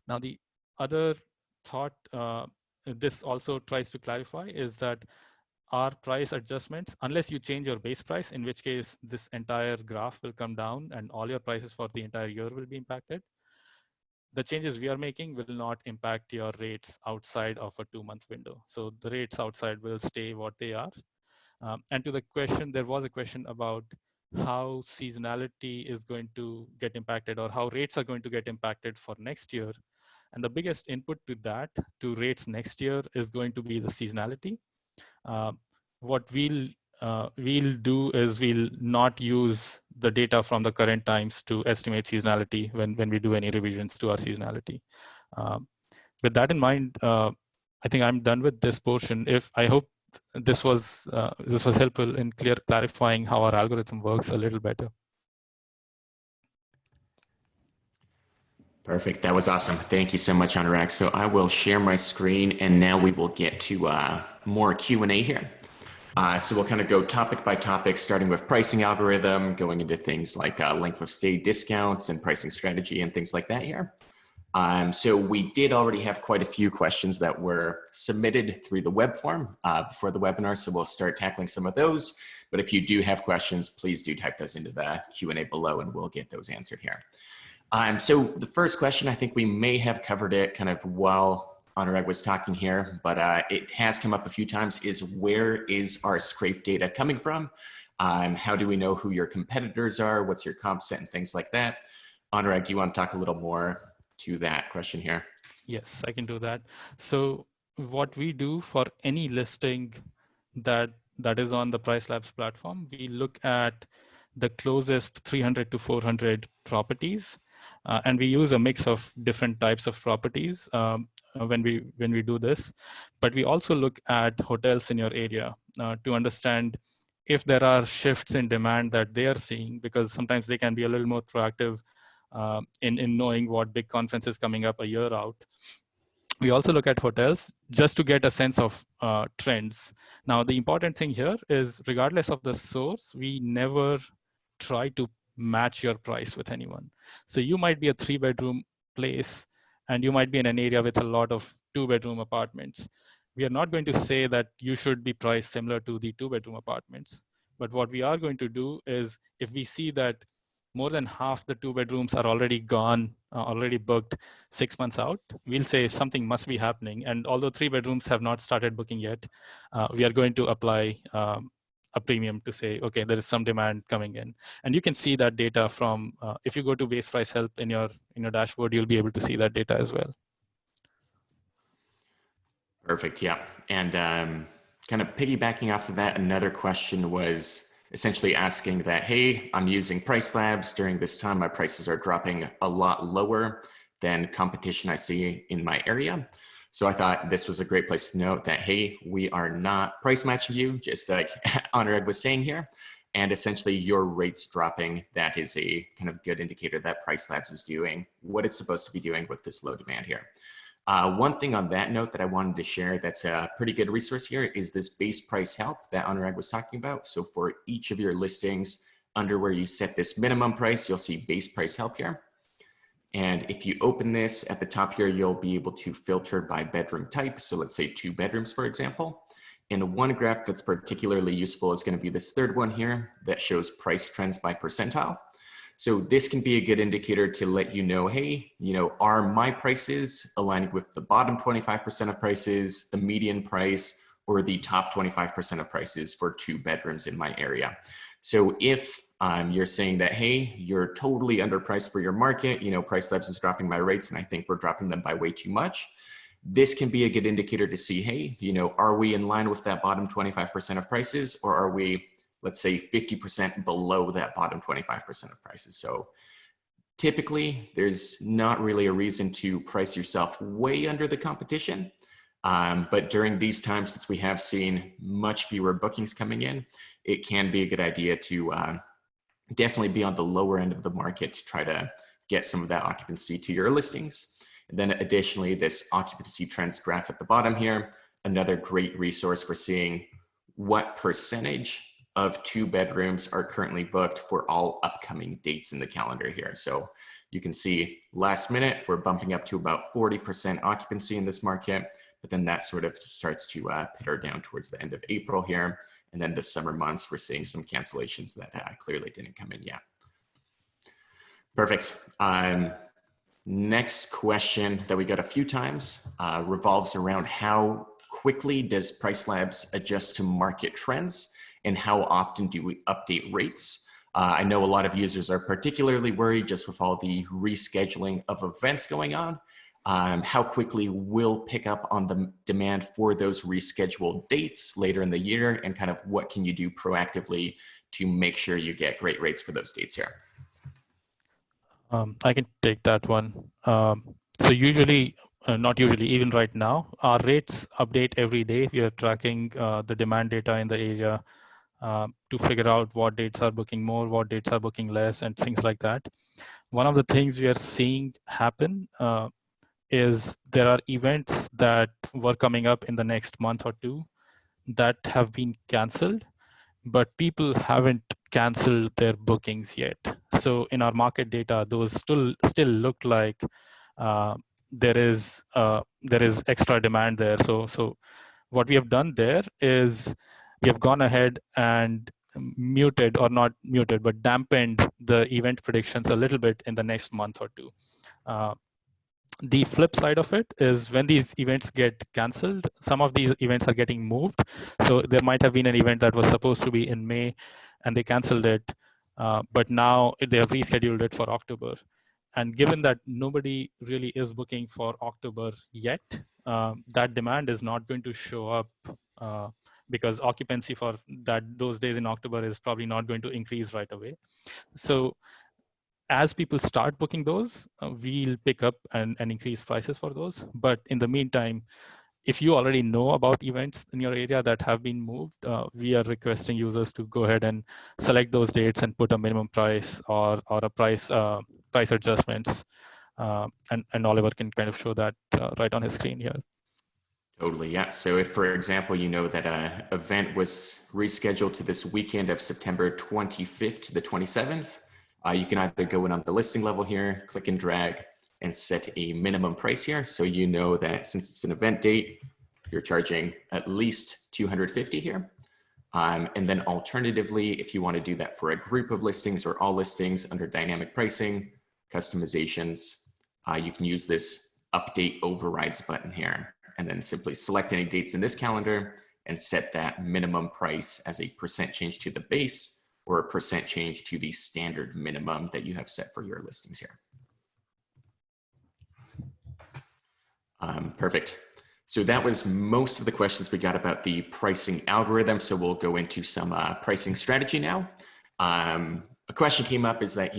Now, the other thought this also tries to clarify is that our price adjustments, unless you change your base price, in which case this entire graph will come down and all your prices for the entire year will be impacted. the changes we are making will not impact your rates outside of a 2-month window. So the rates outside will stay what they are. And to the question, there was a question about how seasonality is going to get impacted, or how rates are going to get impacted for next year. And the biggest input to that, to rates next year, is going to be the seasonality. What we'll do is we'll not use the data from the current times to estimate seasonality when we do any revisions to our seasonality. With that in mind, I think I'm done with this portion. I hope this was helpful in clarifying how our algorithm works a little better. Perfect. That was awesome. Thank you so much, Anurag. So I will share my screen, and now we will get to more Q&A here. So we'll kind of go topic by topic, starting with pricing algorithm, going into things like length of stay discounts and pricing strategy and things like that here. So we did already have quite a few questions that were submitted through the web form before the webinar, so we'll start tackling some of those. But if you do have questions, please do type those into the Q&A below and we'll get those answered here. So the first question, I think we may have covered it kind of while Anurag was talking here, but it has come up a few times, is where is our scrape data coming from? How do we know who your competitors are? What's your comp set and things like that? Anurag, do you want to talk a little more to that question here? Yes, I can do that. So what we do for any listing that is on the PriceLabs platform, we look at the closest 300 to 400 properties, and we use a mix of different types of properties when we do this. But we also look at hotels in your area to understand if there are shifts in demand that they are seeing, because sometimes they can be a little more proactive in knowing what big conference is coming up a year out. We also look at hotels just to get a sense of trends. Now, the important thing here is, regardless of the source, we never try to match your price with anyone. So you might be a 3-bedroom place and you might be in an area with a lot of 2-bedroom apartments. We are not going to say that you should be priced similar to the 2-bedroom apartments. But what we are going to do is, if we see that more than half the 2-bedrooms are already gone, already booked 6 months out, we'll say something must be happening. And although 3-bedrooms have not started booking yet, we are going to apply a premium to say, okay, there is some demand coming in. And you can see that data from, if you go to base price help in your dashboard, you'll be able to see that data as well. Perfect, yeah. And kind of piggybacking off of that, another question was essentially asking that, hey, I'm using PriceLabs. During this time, my prices are dropping a lot lower than competition I see in my area. So I thought this was a great place to note that, hey, we are not price matching you, just like Anurag was saying here. And essentially your rates dropping, that is a kind of good indicator that PriceLabs is doing what it's supposed to be doing with this low demand here. One thing on that note that I wanted to share that's a pretty good resource here is this base price help that Anurag was talking about. So for each of your listings, under where you set this minimum price, you'll see base price help here. And if you open this at the top here, you'll be able to filter by bedroom type. So let's say 2 bedrooms, for example. And one graph that's particularly useful is going to be this third one here that shows price trends by percentile. So this can be a good indicator to let you know, hey, are my prices aligning with the bottom 25% of prices, the median price, or the top 25% of prices for 2 bedrooms in my area? So if you're saying that, hey, you're totally underpriced for your market, PriceLabs is dropping my rates and I think we're dropping them by way too much, this can be a good indicator to see, hey, are we in line with that bottom 25% of prices, or are we, let's say, 50% below that bottom 25% of prices? So typically there's not really a reason to price yourself way under the competition. But during these times, since we have seen much fewer bookings coming in, it can be a good idea to definitely be on the lower end of the market to try to get some of that occupancy to your listings. And then additionally, this occupancy trends graph at the bottom here, another great resource for seeing what percentage of 2 bedrooms are currently booked for all upcoming dates in the calendar here. So you can see last minute, we're bumping up to about 40% occupancy in this market, but then that sort of starts to pitter down towards the end of April here. And then the summer months, we're seeing some cancellations that clearly didn't come in yet. Perfect. Next question that we got a few times revolves around how quickly does PriceLabs adjust to market trends, and how often do we update rates? I know a lot of users are particularly worried just with all the rescheduling of events going on. How quickly we'll pick up on the demand for those rescheduled dates later in the year, and kind of what can you do proactively to make sure you get great rates for those dates here? I can take that one. So usually, not usually, even right now, our rates update every day. We are tracking the demand data in the area to figure out what dates are booking more, what dates are booking less, and things like that. One of the things we are seeing happen is there are events that were coming up in the next month or two that have been canceled, but people haven't canceled their bookings yet. So in our market data, those still look like there is extra demand there. So what we have done there is we have gone ahead and muted, or not muted, but dampened the event predictions a little bit in the next month or two. The flip side of it is when these events get canceled, some of these events are getting moved. So there might have been an event that was supposed to be in May and they canceled it, but now they have rescheduled it for October. And given that nobody really is booking for October yet, that demand is not going to show up because occupancy for those days in October is probably not going to increase right away. So as people start booking those, we'll pick up and increase prices for those. But in the meantime, if you already know about events in your area that have been moved, we are requesting users to go ahead and select those dates and put a minimum price or a price adjustments. And Oliver can kind of show that right on his screen here. Totally, yeah. So if, for example, you know that an event was rescheduled to this weekend of September 25th to the 27th, you can either go in on the listing level here, click and drag, and set a minimum price here. So you know that since it's an event date, you're charging at least 250 here. And then alternatively, if you want to do that for a group of listings or all listings under dynamic pricing, customizations, you can use this update overrides button here, and then simply select any dates in this calendar and set that minimum price as a % change to the base or a % change to the standard minimum that you have set for your listings here. Perfect. So that was most of the questions we got about the pricing algorithm. So we'll go into some pricing strategy now. A question came up is that,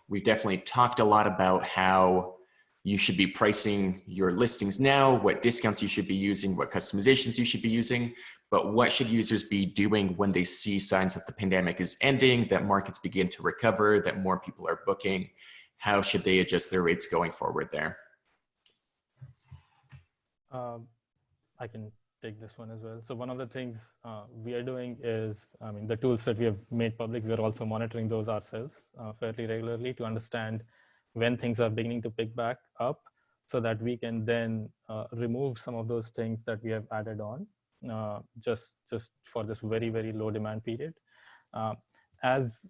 we've definitely talked a lot about how you should be pricing your listings now, what discounts you should be using, what customizations you should be using, but what should users be doing when they see signs that the pandemic is ending, that markets begin to recover, that more people are booking? How should they adjust their rates going forward there? I can take this one as well. So one of the things we are doing is, the tools that we have made public, we're also monitoring those ourselves fairly regularly to understand when things are beginning to pick back up, so that we can then remove some of those things that we have added on just for this very, very low demand period. As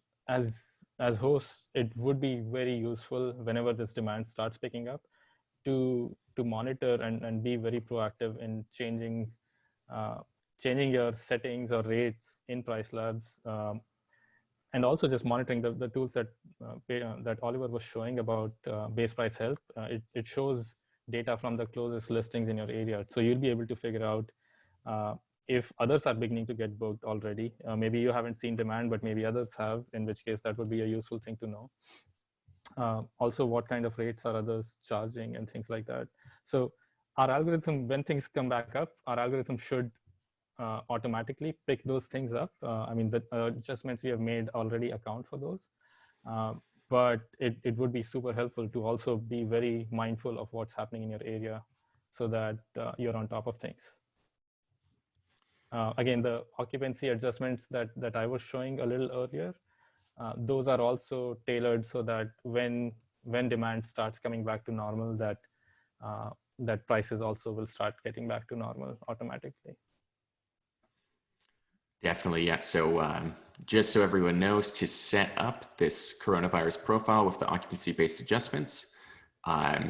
hosts, it would be very useful whenever this demand starts picking up to monitor and be very proactive in changing your settings or rates in PriceLabs, and also just monitoring the tools that Oliver was showing about base price help. It shows data from the closest listings in your area, so you'll be able to figure out if others are beginning to get booked already. Maybe you haven't seen demand, but maybe others have, in which case that would be a useful thing to know. Also, what kind of rates are others charging and things like that. So our algorithm, when things come back up, our algorithm should automatically pick those things up. The adjustments we have made already account for those. But it would be super helpful to also be very mindful of what's happening in your area so that you're on top of things. Again, the occupancy adjustments that I was showing a little earlier, those are also tailored so that when demand starts coming back to normal, that prices also will start getting back to normal automatically. Definitely, yeah. So just so everyone knows, to set up this coronavirus profile with the occupancy-based adjustments,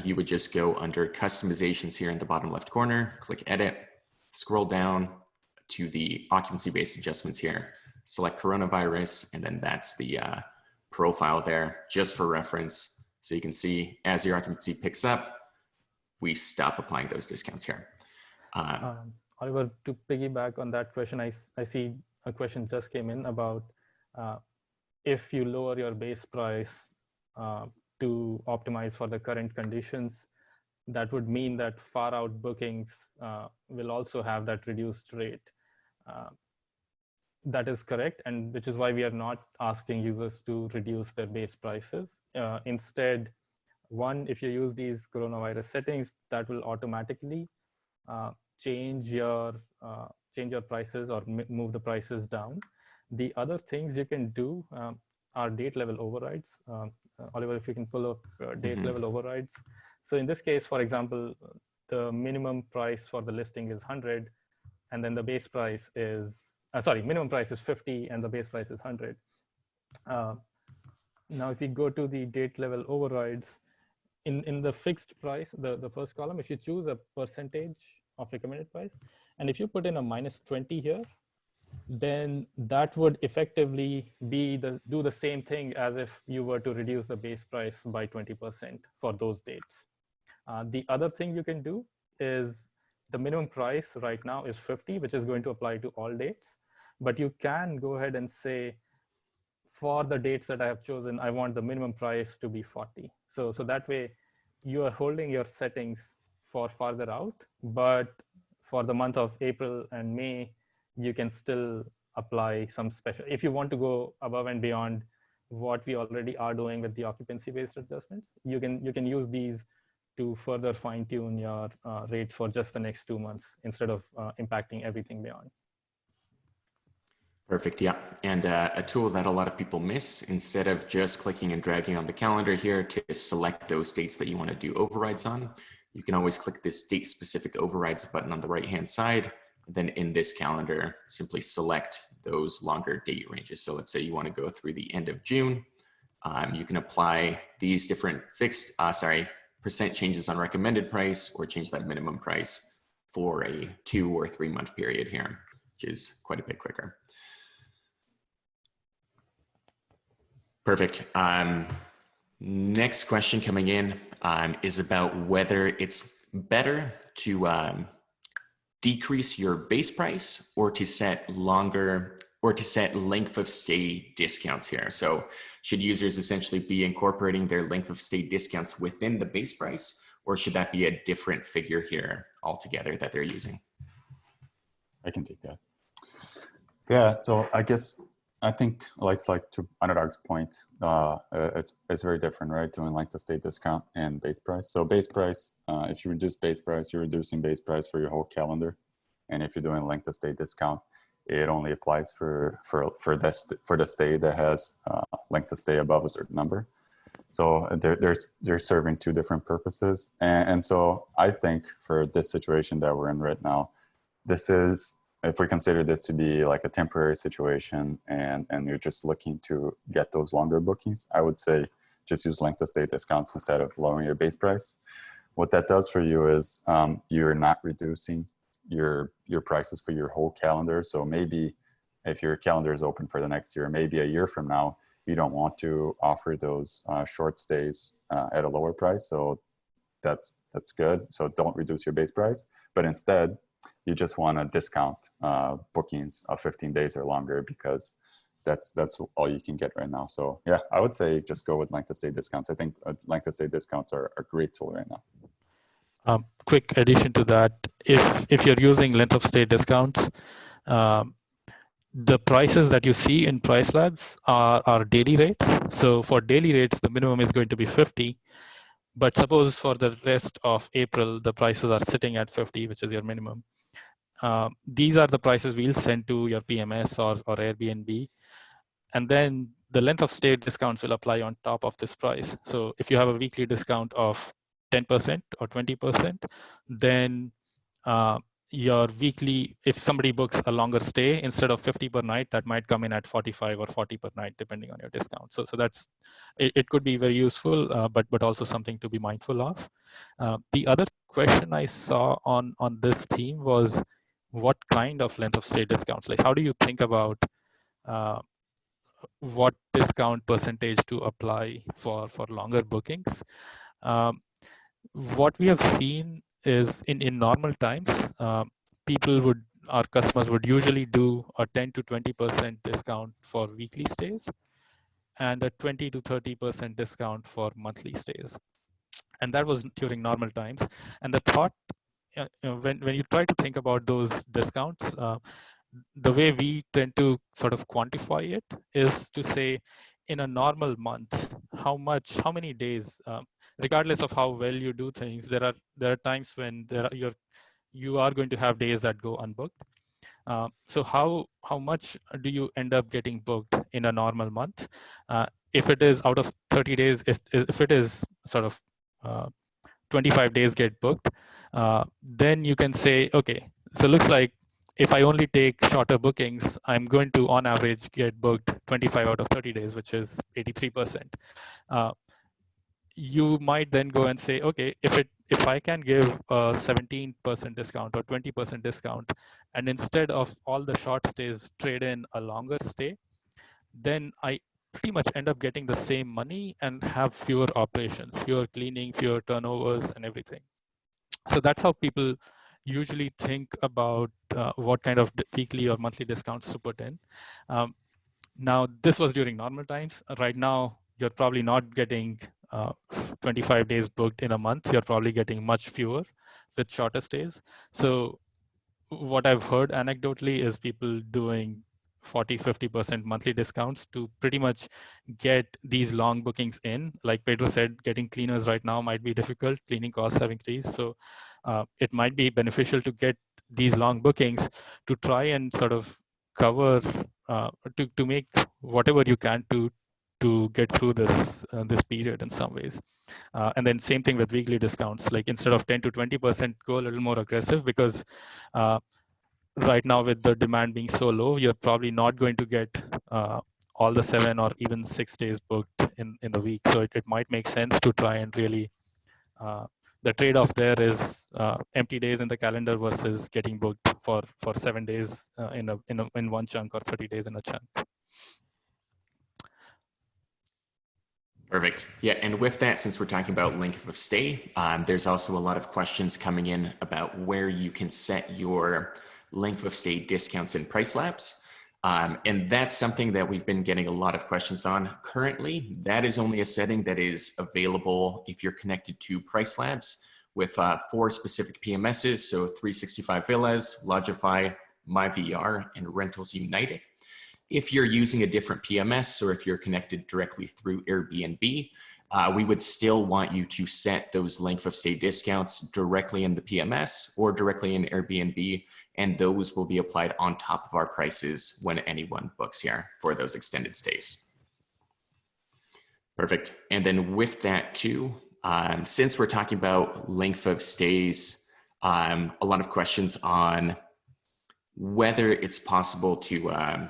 you would just go under customizations here in the bottom left corner, click edit, scroll down to the occupancy-based adjustments here, select coronavirus, and then that's the profile there just for reference. So you can see as your occupancy picks up, we stop applying those discounts here. Oliver, to piggyback on that question, I see a question just came in about if you lower your base price to optimize for the current conditions, that would mean that far out bookings will also have that reduced rate. That is correct, and which is why we are not asking users to reduce their base prices. Instead, one, if you use these coronavirus settings, that will automatically change your prices or move the prices down. The other things you can do are date level overrides. Oliver, if you can pull up date level overrides. So in this case, for example, the minimum price for the listing is 100, and then the base price is, minimum price is 50 and the base price is 100. Now, if you go to the date level overrides, in the fixed price, the first column, if you choose a percentage of recommended price, and if you put in a -20 here, then that would effectively do the same thing as if you were to reduce the base price by 20% for those dates. The other thing you can do is the minimum price right now is 50, which is going to apply to all dates, but you can go ahead and say, for the dates that I have chosen, I want the minimum price to be 40. So that way you are holding your settings for farther out, but for the month of April and May, you can still apply some special, if you want to go above and beyond what we already are doing with the occupancy-based adjustments, you can use these to further fine-tune your rates for just the next 2 months instead of impacting everything beyond. Perfect, yeah. And a tool that a lot of people miss, instead of just clicking and dragging on the calendar here to select those dates that you want to do overrides on, you can always click this date-specific overrides button on the right-hand side. Then in this calendar, simply select those longer date ranges. So let's say you want to go through the end of June. You can apply these different fixed, percent changes on recommended price, or change that minimum price for a 2 or 3 month period here, which is quite a bit quicker. Perfect. Next question coming in is about whether it's better to decrease your base price or to set length of stay discounts here. So should users essentially be incorporating their length of stay discounts within the base price, or should that be a different figure here altogether that they're using? I can take that. Yeah, so I think like to Anurag's point, it's very different, right? Doing length of stay discount and base price. So base price, if you reduce base price, you're reducing base price for your whole calendar. And if you're doing length of stay discount, it only applies for the stay that has length of stay above a certain number. So they're serving two different purposes. And so I think for this situation that we're in right now, this is, if we consider this to be like a temporary situation and you're just looking to get those longer bookings, I would say just use length of stay discounts instead of lowering your base price. What that does for you is you're not reducing your prices for your whole calendar. So maybe if your calendar is open for the next year, maybe a year from now, you don't want to offer those short stays at a lower price. So that's good. So don't reduce your base price, but instead you just want to discount bookings of 15 days or longer, because that's all you can get right now. So yeah, I would say just go with length of stay discounts. I think length of stay discounts are a great tool right now. Quick addition to that, if you're using length of stay discounts, the prices that you see in PriceLabs are daily rates. So for daily rates, the minimum is going to be 50. But suppose for the rest of April, the prices are sitting at 50, which is your minimum. These are the prices we'll send to your PMS or Airbnb. And then the length of stay discounts will apply on top of this price. So if you have a weekly discount of 10% or 20%, then your weekly, if somebody books a longer stay, instead of 50 per night, that might come in at 45 or 40 per night, depending on your discount. So that's, it could be very useful, but also something to be mindful of. The other question I saw on this theme was, what kind of length of stay discounts? Like, how do you think about what discount percentage to apply for longer bookings? What we have seen is in normal times, our customers would usually do a 10 to 20% discount for weekly stays and a 20 to 30% discount for monthly stays. And that was during normal times. And the thought, when you try to think about those discounts, the way we tend to sort of quantify it is to say, in a normal month, how many days, regardless of how well you do things, there are times when you are going to have days that go unbooked. So how much do you end up getting booked in a normal month? If it is out of 30 days, if it is sort of 25 days get booked, then you can say, okay, so it looks like if I only take shorter bookings, I'm going to, on average, get booked 25 out of 30 days, which is 83%. You might then go and say, okay, if I can give a 17% discount or 20% discount, and instead of all the short stays trade in a longer stay, then I pretty much end up getting the same money and have fewer operations, fewer cleaning, fewer turnovers, and everything. So that's how people usually think about what kind of weekly or monthly discounts to put in. Now, this was during normal times. Right now, you're probably not getting 25 days booked in a month. You're probably getting much fewer with shorter stays. So what I've heard anecdotally is people doing 40, 50% monthly discounts to pretty much get these long bookings in. Like Pedro said, getting cleaners right now might be difficult. Cleaning costs have increased. So it might be beneficial to get these long bookings to try and sort of cover, to make whatever you can to get through this period in some ways. And then same thing with weekly discounts, like instead of 10 to 20%, go a little more aggressive, because right now with the demand being so low, you're probably not going to get all the 7 or even 6 days booked in the week. So it might make sense to try and really, the trade-off there is empty days in the calendar versus getting booked for 7 days in one chunk, or 30 days in a chunk. Perfect. Yeah, and with that, since we're talking about length of stay, there's also a lot of questions coming in about where you can set your length of stay discounts in PriceLabs. And that's something that we've been getting a lot of questions on currently. That is only a setting that is available if you're connected to PriceLabs with 4 specific PMSs, so 365 Villas, Lodgify, MyVR, and Rentals United. If you're using a different PMS, or if you're connected directly through Airbnb, we would still want you to set those length of stay discounts directly in the PMS or directly in Airbnb, and those will be applied on top of our prices when anyone books here for those extended stays. Perfect. And then with that too, since we're talking about length of stays, a lot of questions on whether it's possible to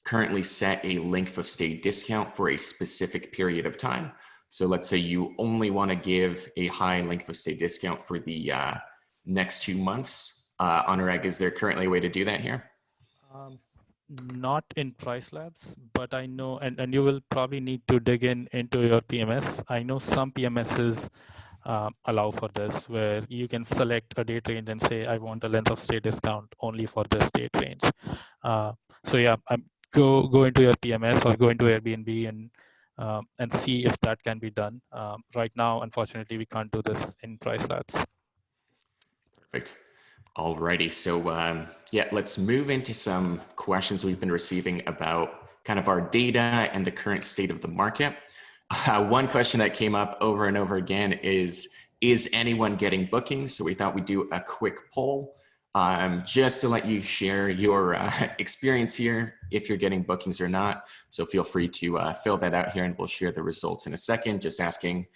currently set a length of stay discount for a specific period of time. So let's say you only want to give a high length of stay discount for the next 2 months. Anurag, is there currently a way to do that here? Not in PriceLabs, but I know, and you will probably need to dig into your PMS. I know some PMSs allow for this, where you can select a date range and say, I want a length of stay discount only for this date range. So yeah, go into your PMS or go into Airbnb and see if that can be done. Right now, unfortunately, we can't do this in PriceLabs. Perfect. Alrighty, so yeah, let's move into some questions we've been receiving about kind of our data and the current state of the market. One question that came up over and over again is anyone getting bookings? So we thought we'd do a quick poll just to let you share your experience here, if you're getting bookings or not. So feel free to fill that out here, and we'll share the results in a second. Just asking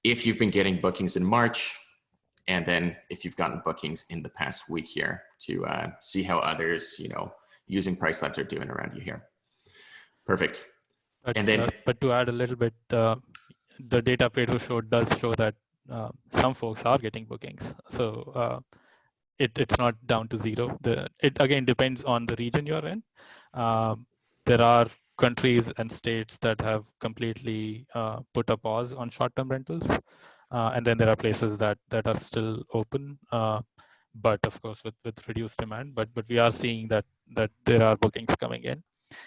if you've been getting bookings in March, and then if you've gotten bookings in the past week here to see how others, using PriceLabs are doing around you here. Perfect. And then, but to add a little bit, the data Pedro showed does show that some folks are getting bookings. So it's not down to zero. It again depends on the region you're in. There are countries and states that have completely put a pause on short-term rentals, and then there are places that are still open, but of course with reduced demand. But we are seeing that there are bookings coming in,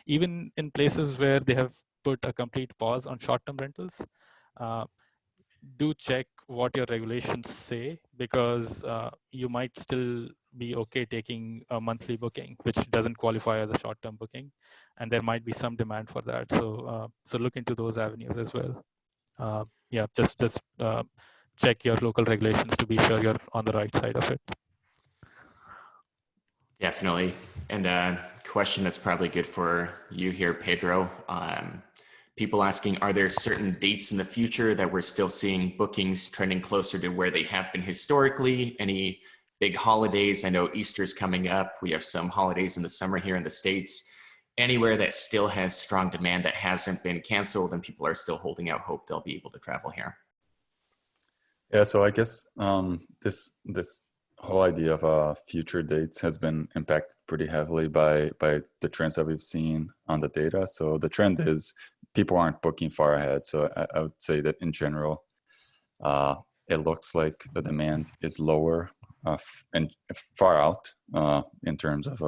even in places where they have put a complete pause on short-term rentals. Do check what your regulations say, because you might still be okay taking a monthly booking, which doesn't qualify as a short-term booking, and there might be some demand for that. So so look into those avenues as well. Yeah, just check your local regulations to be sure you're on the right side of it. Definitely. And a question that's probably good for you here, Pedro. People asking, are there certain dates in the future that we're still seeing bookings trending closer to where they have been historically? Any big holidays? I know Easter's coming up. We have some holidays in the summer here in the States. Anywhere that still has strong demand that hasn't been canceled and people are still holding out hope they'll be able to travel here? Yeah, so I guess this whole idea of future dates has been impacted pretty heavily by the trends that we've seen on the data. So the trend is people aren't booking far ahead. So I would say that in general, it looks like the demand is lower and far out in terms of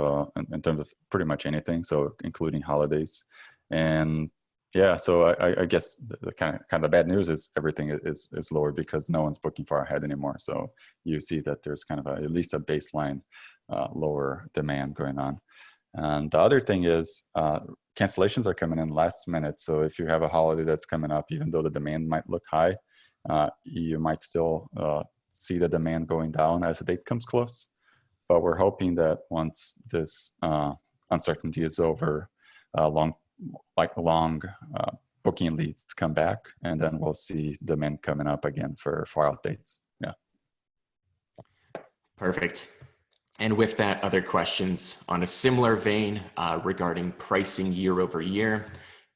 pretty much anything. So including holidays, and yeah. So I guess the kind of bad news is everything is lower because no one's booking far ahead anymore. So you see that there's kind of at least a baseline lower demand going on. And the other thing is cancellations are coming in last minute. So if you have a holiday that's coming up, even though the demand might look high, you might still see the demand going down as the date comes close. But we're hoping that once this uncertainty is over, long booking leads come back, and then we'll see demand coming up again for far out dates. Yeah. Perfect. And with that, other questions on a similar vein regarding pricing year over year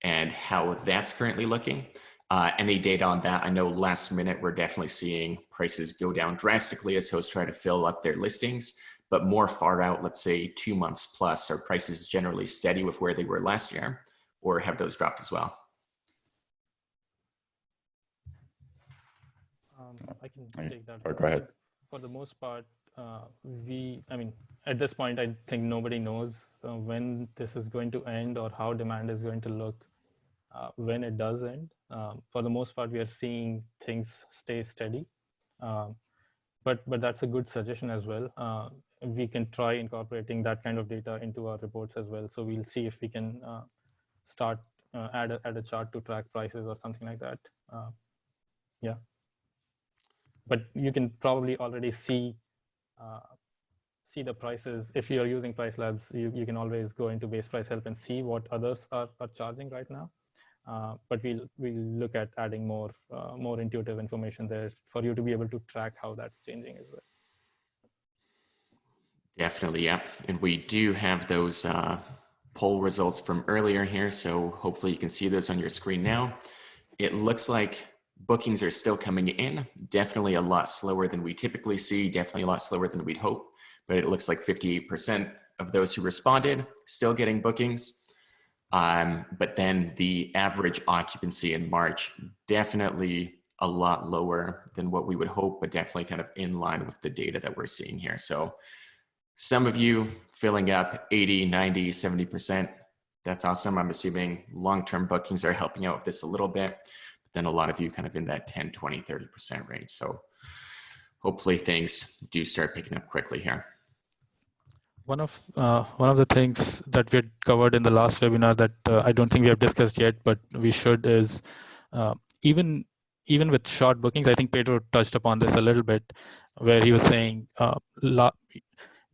and how that's currently looking. Any data on that? I know last minute, we're definitely seeing prices go down drastically as hosts try to fill up their listings, but more far out, let's say 2 months plus, are prices generally steady with where they were last year, or have those dropped as well? I can take that. Go ahead. For the most part, at this point, I think nobody knows when this is going to end or how demand is going to look when it does end. For the most part, we are seeing things stay steady, but that's a good suggestion as well. We can try incorporating that kind of data into our reports as well. So we'll see if we can start add a chart to track prices or something like that. Yeah. But you can probably already see the prices. If you're using PriceLabs, you can always go into base price help and see what others are charging right now. But we'll look at adding more intuitive information there for you to be able to track how that's changing as well. Definitely, yeah. And we do have those poll results from earlier here, so hopefully you can see those on your screen now. It looks like bookings are still coming in, definitely a lot slower than we typically see, definitely a lot slower than we'd hope, but it looks like 58% of those who responded still getting bookings. But then the average occupancy in March, definitely a lot lower than what we would hope, but definitely kind of in line with the data that we're seeing here. So some of you filling up 80, 90, 70%. That's awesome. I'm assuming long-term bookings are helping out with this a little bit. But then a lot of you kind of in that 10, 20, 30% range. So hopefully things do start picking up quickly here. One of the things that we had covered in the last webinar that I don't think we have discussed yet, but we should, is even with short bookings. I think Pedro touched upon this a little bit, where he was saying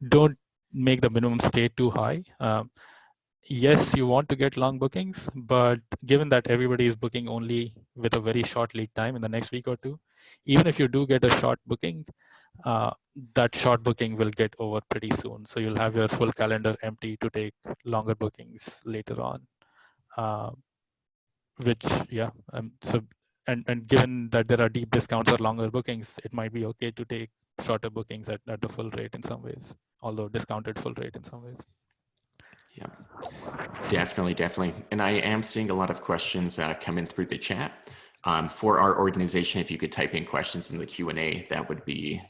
don't make the minimum stay too high. Yes, you want to get long bookings, but given that everybody is booking only with a very short lead time in the next week or two, even if you do get a short booking, that short booking will get over pretty soon. So you'll have your full calendar empty to take longer bookings later on. Which, yeah, so and given that there are deep discounts or longer bookings, it might be okay to take shorter bookings at the full rate in some ways, although discounted full rate in some ways. Yeah, definitely. And I am seeing a lot of questions come in through the chat. For our organization, if you could type in questions in the Q&A, that would be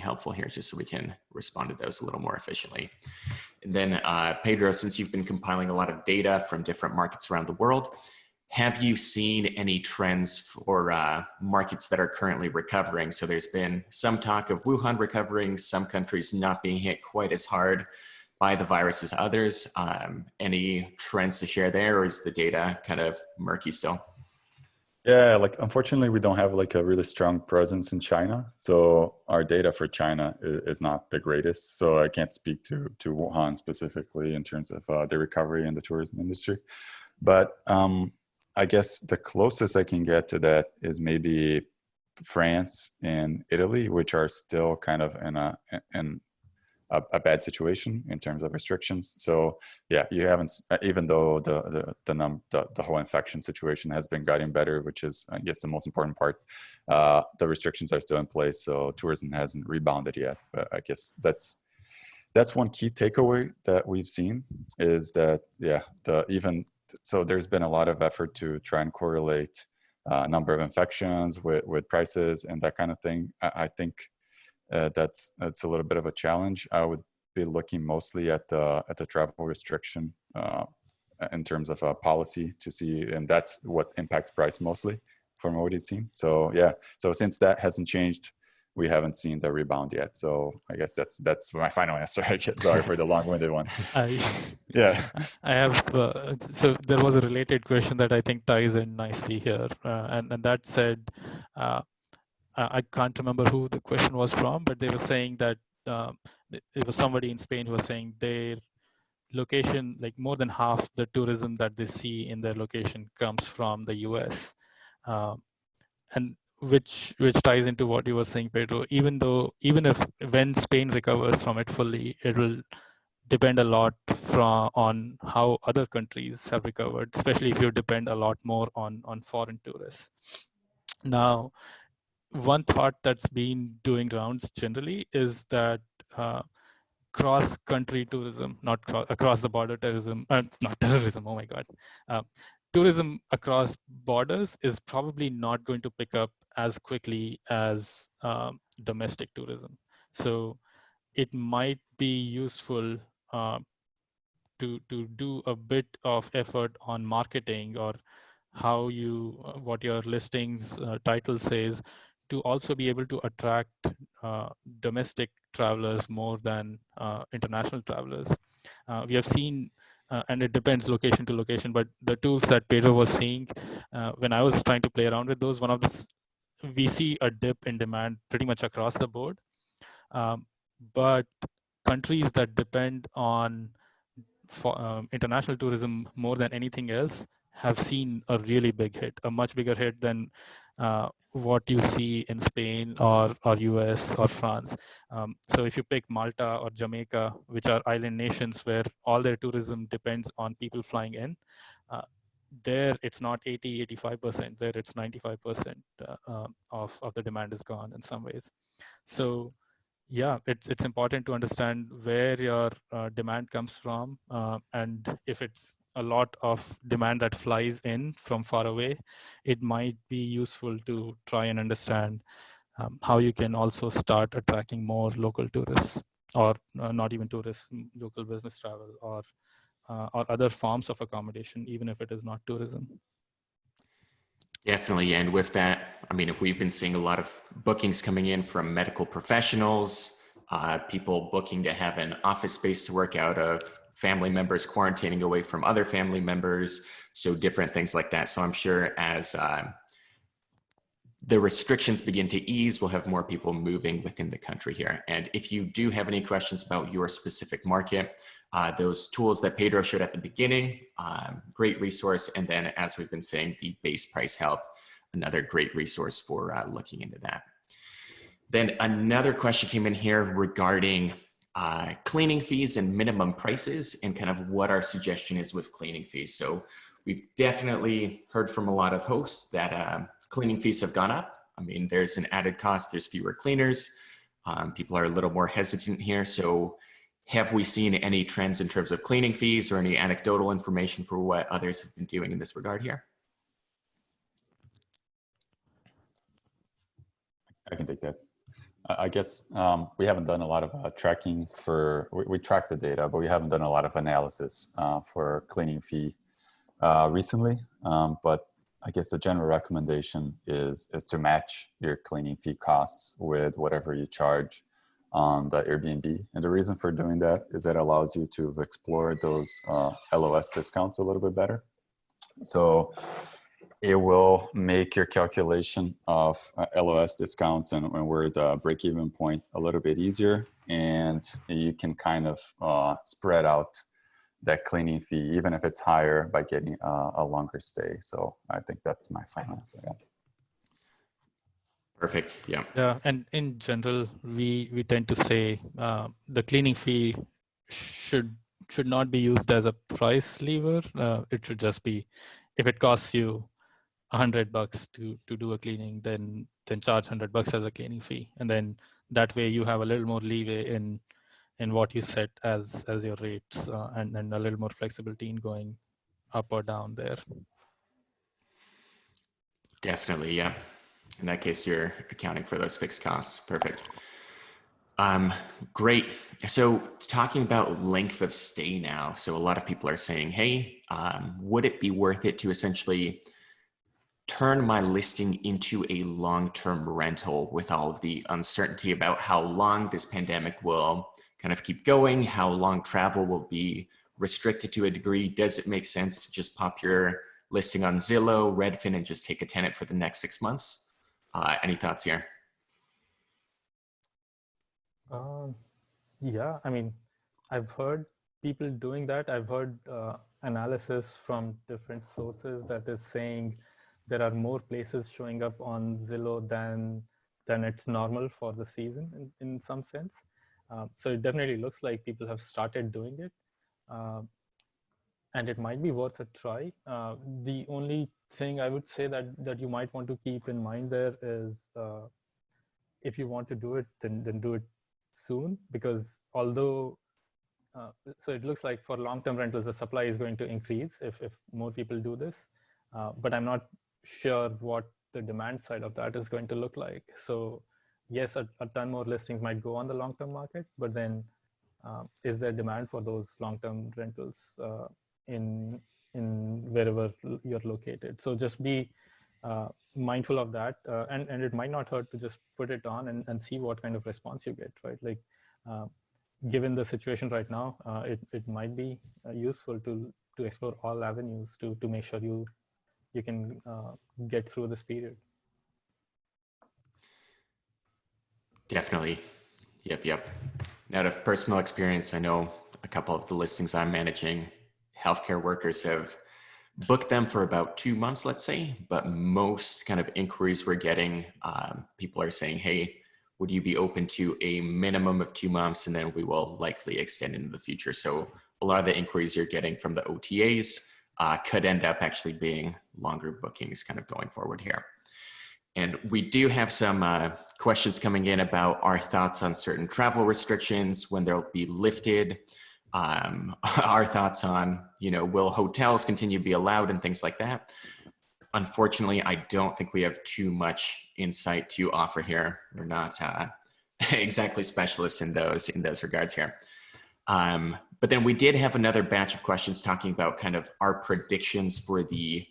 helpful here, just so we can respond to those a little more efficiently. And then Pedro, since you've been compiling a lot of data from different markets around the world, have you seen any trends for markets that are currently recovering? So there's been some talk of Wuhan recovering, some countries not being hit quite as hard by the virus as others. Any trends to share there, or is the data kind of murky still? Yeah, like unfortunately, we don't have like a really strong presence in China. So our data for China is not the greatest. So I can't speak to Wuhan specifically in terms of the recovery in the tourism industry. But I guess the closest I can get to that is maybe France and Italy, which are still kind of in a bad situation in terms of restrictions. So yeah, you haven't, even though the whole infection situation has been getting better, which is I guess the most important part, the restrictions are still in place. So tourism hasn't rebounded yet. But I guess that's one key takeaway that we've seen is that so there's been a lot of effort to try and correlate number of infections with prices and that kind of thing. I think that's a little bit of a challenge. I would be looking mostly at the travel restriction in terms of policy to see, and that's what impacts price mostly from what we've seen. So yeah, so since that hasn't changed, we haven't seen the rebound yet. So I guess that's my final answer. I guess, sorry for the long-winded one. Yeah. I have, so there was a related question that I think ties in nicely here. And that said, I can't remember who the question was from, but they were saying that it was somebody in Spain who was saying their location, like more than half the tourism that they see in their location comes from the US. And which ties into what you were saying, Pedro. Even if when Spain recovers from it fully, it will depend a lot on how other countries have recovered, especially if you depend a lot more on foreign tourists. Now, one thought that's been doing rounds generally is that cross-country tourism, not across the border tourism, not terrorism, oh my God. Tourism across borders is probably not going to pick up as quickly as domestic tourism. So it might be useful to do a bit of effort on marketing or how what your listings title says, to also be able to attract domestic travelers more than international travelers. We have seen, and it depends location to location, but the tools that Pedro was seeing, when I was trying to play around with those, we see a dip in demand pretty much across the board. But countries that depend on international tourism more than anything else have seen a really big hit, a much bigger hit than what you see in Spain or US or France. So if you pick Malta or Jamaica, which are island nations where all their tourism depends on people flying in, there it's not 80-85%, there it's 95% of the demand is gone in some ways. So yeah, it's important to understand where your demand comes from, and if it's a lot of demand that flies in from far away, it might be useful to try and understand how you can also start attracting more local tourists, or not even tourists, local business travel, or other forms of accommodation, even if it is not tourism. Definitely. And with that, I mean, if we've been seeing a lot of bookings coming in from medical professionals, people booking to have an office space to work out of, family members quarantining away from other family members, so different things like that. So I'm sure as the restrictions begin to ease, we'll have more people moving within the country here. And if you do have any questions about your specific market, those tools that Pedro showed at the beginning, great resource. And then, as we've been saying, the base price help, another great resource for looking into that. Then another question came in here regarding cleaning fees and minimum prices and kind of what our suggestion is with cleaning fees. So we've definitely heard from a lot of hosts that cleaning fees have gone up. I mean, there's an added cost, there's fewer cleaners. People are a little more hesitant here. So have we seen any trends in terms of cleaning fees or any anecdotal information for what others have been doing in this regard here? I can take that. I guess we haven't done a lot of tracking for, we track the data, but we haven't done a lot of analysis for cleaning fee recently. But I guess the general recommendation is to match your cleaning fee costs with whatever you charge on the Airbnb. And the reason for doing that is that it allows you to explore those LOS discounts a little bit better. So it will make your calculation of LOS discounts and where the break-even point a little bit easier, and you can kind of spread out that cleaning fee, even if it's higher, by getting a longer stay. So I think that's my final answer. Yeah. Perfect. Yeah. Yeah, and in general, we tend to say the cleaning fee should not be used as a price lever. It should just be, if it costs you $100 to do a cleaning, then charge $100 as a cleaning fee, and then that way you have a little more leeway in what you set as your rates, and a little more flexibility in going up or down there. Definitely, yeah. In that case, you're accounting for those fixed costs. Perfect. Great. So talking about length of stay now. So a lot of people are saying, hey, would it be worth it to essentially turn my listing into a long-term rental with all of the uncertainty about how long this pandemic will kind of keep going, how long travel will be restricted to a degree? Does it make sense to just pop your listing on Zillow, Redfin, and just take a tenant for the next 6 months? Any thoughts here? Yeah, I mean, I've heard people doing that. I've heard analysis from different sources that is saying there are more places showing up on Zillow than it's normal for the season in some sense. So it definitely looks like people have started doing it. And it might be worth a try. The only thing I would say that you might want to keep in mind there is if you want to do it, then do it soon, because although so it looks like for long-term rentals the supply is going to increase if more people do this, but I'm not sure what the demand side of that is going to look like. So yes, a ton more listings might go on the long-term market, but then is there demand for those long-term rentals in wherever you're located? So just be mindful of that, and it might not hurt to just put it on and see what kind of response you get, right? Like given the situation right now, it might be useful to explore all avenues to make sure you can get through this period. Definitely. Yep. Out of personal experience, I know a couple of the listings I'm managing, healthcare workers have booked them for about 2 months, let's say, but most kind of inquiries we're getting, people are saying, hey, would you be open to a minimum of 2 months, and then we will likely extend into the future. So a lot of the inquiries you're getting from the OTAs could end up actually being longer bookings kind of going forward here. And we do have some questions coming in about our thoughts on certain travel restrictions, when they'll be lifted, our thoughts on, will hotels continue to be allowed and things like that. Unfortunately, I don't think we have too much insight to offer here. We're not exactly specialists in those regards here. But then we did have another batch of questions talking about kind of our predictions for the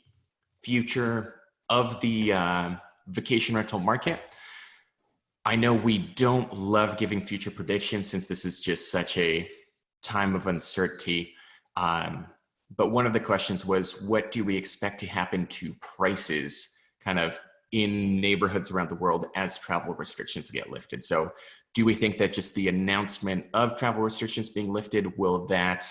future of the vacation rental market. I know we don't love giving future predictions since this is just such a time of uncertainty. But one of the questions was, what do we expect to happen to prices kind of in neighborhoods around the world as travel restrictions get lifted? So do we think that just the announcement of travel restrictions being lifted, will that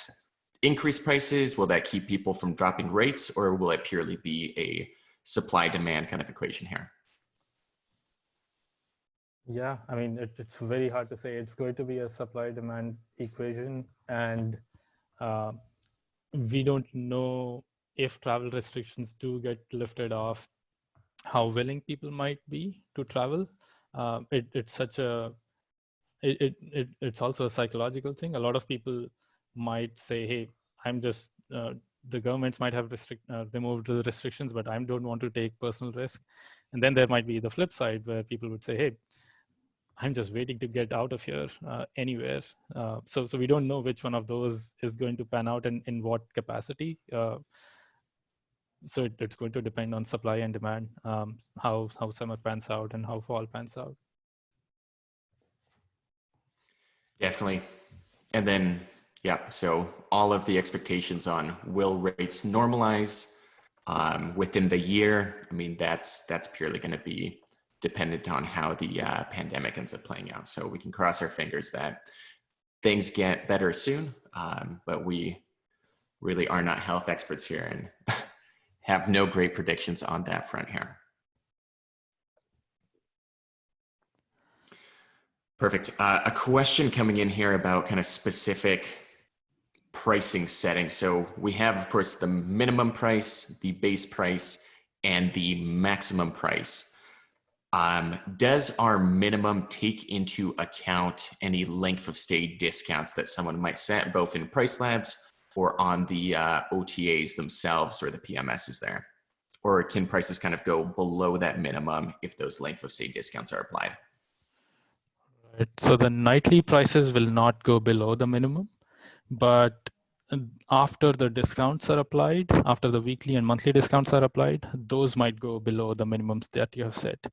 increase prices? Will that keep people from dropping rates, or will it purely be a supply demand kind of equation here? Yeah, I mean, it's very hard to say. It's going to be a supply-demand equation, and uh, we don't know if travel restrictions do get lifted off, how willing people might be to travel. It's such a it's also a psychological thing. A lot of people might say, "Hey, I'm just the governments might have removed the restrictions, but I don't want to take personal risk." And then there might be the flip side where people would say, "Hey, I'm just waiting to get out of here anywhere." So we don't know which one of those is going to pan out and in what capacity. So it's going to depend on supply and demand, how summer pans out and how fall pans out. Definitely. And then, yeah, so all of the expectations on will rates normalize within the year. I mean, that's purely going to be dependent on how the pandemic ends up playing out. So we can cross our fingers that things get better soon, but we really are not health experts here and have no great predictions on that front here. Perfect. A question coming in here about kind of specific pricing settings. So we have, of course, the minimum price, the base price, and the maximum price. Does our minimum take into account any length of stay discounts that someone might set, both in PriceLabs or on the OTAs themselves or the PMSs there? Or can prices kind of go below that minimum if those length of stay discounts are applied? Right. So the nightly prices will not go below the minimum, but after the discounts are applied, after the weekly and monthly discounts are applied, those might go below the minimums that you have set.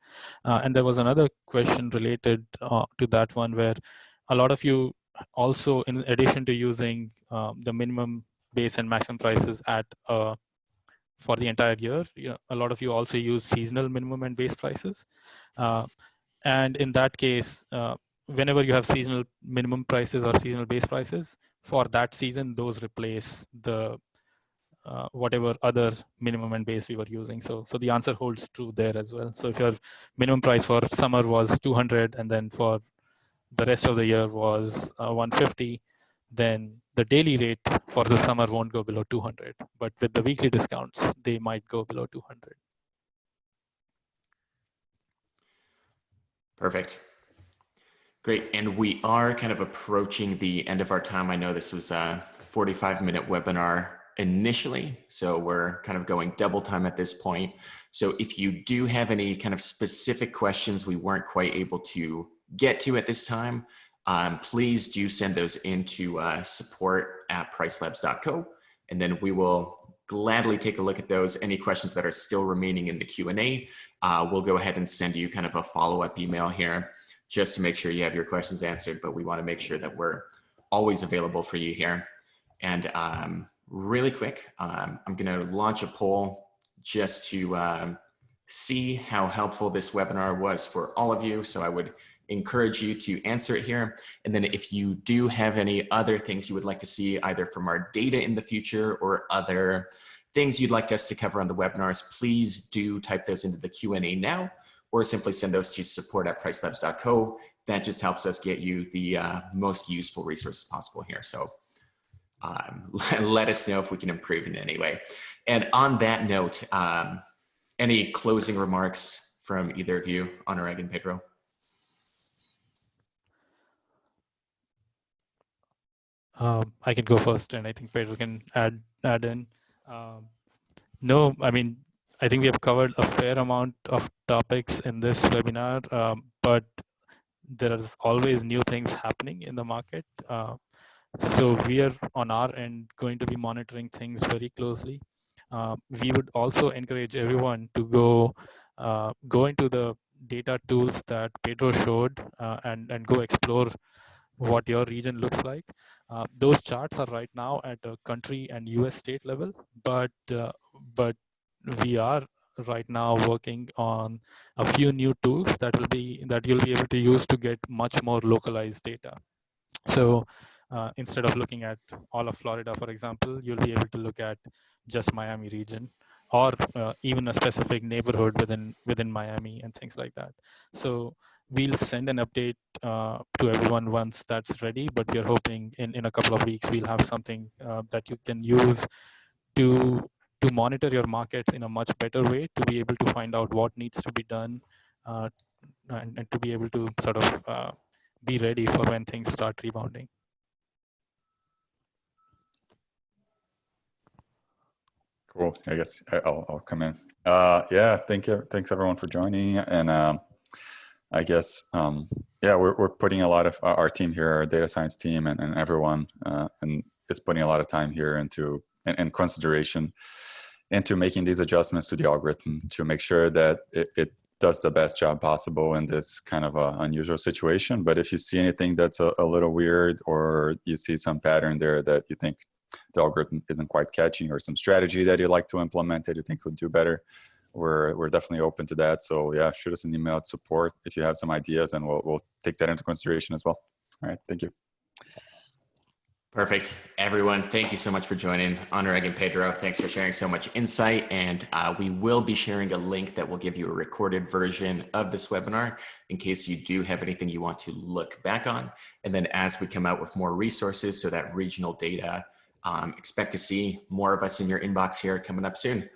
And there was another question related to that one where a lot of you also, in addition to using the minimum base and maximum prices at for the entire year, a lot of you also use seasonal minimum and base prices. And in that case, whenever you have seasonal minimum prices or seasonal base prices, for that season, those replace the whatever other minimum and base we were using. So the answer holds true there as well. So if your minimum price for summer was 200 and then for the rest of the year was 150, then the daily rate for the summer won't go below 200. But with the weekly discounts, they might go below 200. Perfect. Great. And we are kind of approaching the end of our time. I know this was a 45-minute webinar initially, so we're kind of going double time at this point. So if you do have any kind of specific questions we weren't quite able to get to at this time, please do send those into support@pricelabs.co, and then we will gladly take a look at those. Any questions that are still remaining in the Q&A, we'll go ahead and send you kind of a follow-up email here just to make sure you have your questions answered, but we want to make sure that we're always available for you here. And really quick, I'm going to launch a poll just to see how helpful this webinar was for all of you. So I would encourage you to answer it here. And then if you do have any other things you would like to see either from our data in the future or other things you'd like us to cover on the webinars, please do type those into the Q&A now, or simply send those to support@pricelabs.co. That just helps us get you the most useful resources possible here. So let us know if we can improve in any way. And on that note, any closing remarks from either of you, Anurag and Pedro? I can go first, and I think Pedro can add in. No, I mean, I think we have covered a fair amount of topics in this webinar, but there is always new things happening in the market. So we are on our end going to be monitoring things very closely. We would also encourage everyone to go into the data tools that Pedro showed and go explore what your region looks like. Those charts are right now at a country and US state level, but we are right now working on a few new tools that you'll be able to use to get much more localized data. So instead of looking at all of Florida, for example, you'll be able to look at just Miami region or even a specific neighborhood within Miami and things like that. So we'll send an update to everyone once that's ready, but we're hoping in a couple of weeks we'll have something that you can use to monitor your markets in a much better way, to be able to find out what needs to be done, and to be able to sort of be ready for when things start rebounding. Cool. I guess I'll come in. Yeah, thanks everyone for joining. And I guess, yeah, we're putting a lot of our team here, our data science team, and everyone, and is putting a lot of time here into and consideration into making these adjustments to the algorithm to make sure that it does the best job possible in this kind of unusual situation. But if you see anything that's a little weird, or you see some pattern there that you think the algorithm isn't quite catching, or some strategy that you'd like to implement that you think would do better, we're definitely open to that. So yeah, shoot us an email at support if you have some ideas, and we'll take that into consideration as well. All right, thank you. Perfect. Everyone, thank you so much for joining. Anurag and Pedro, thanks for sharing so much insight. And we will be sharing a link that will give you a recorded version of this webinar in case you do have anything you want to look back on. And then as we come out with more resources, so that regional data, expect to see more of us in your inbox here coming up soon.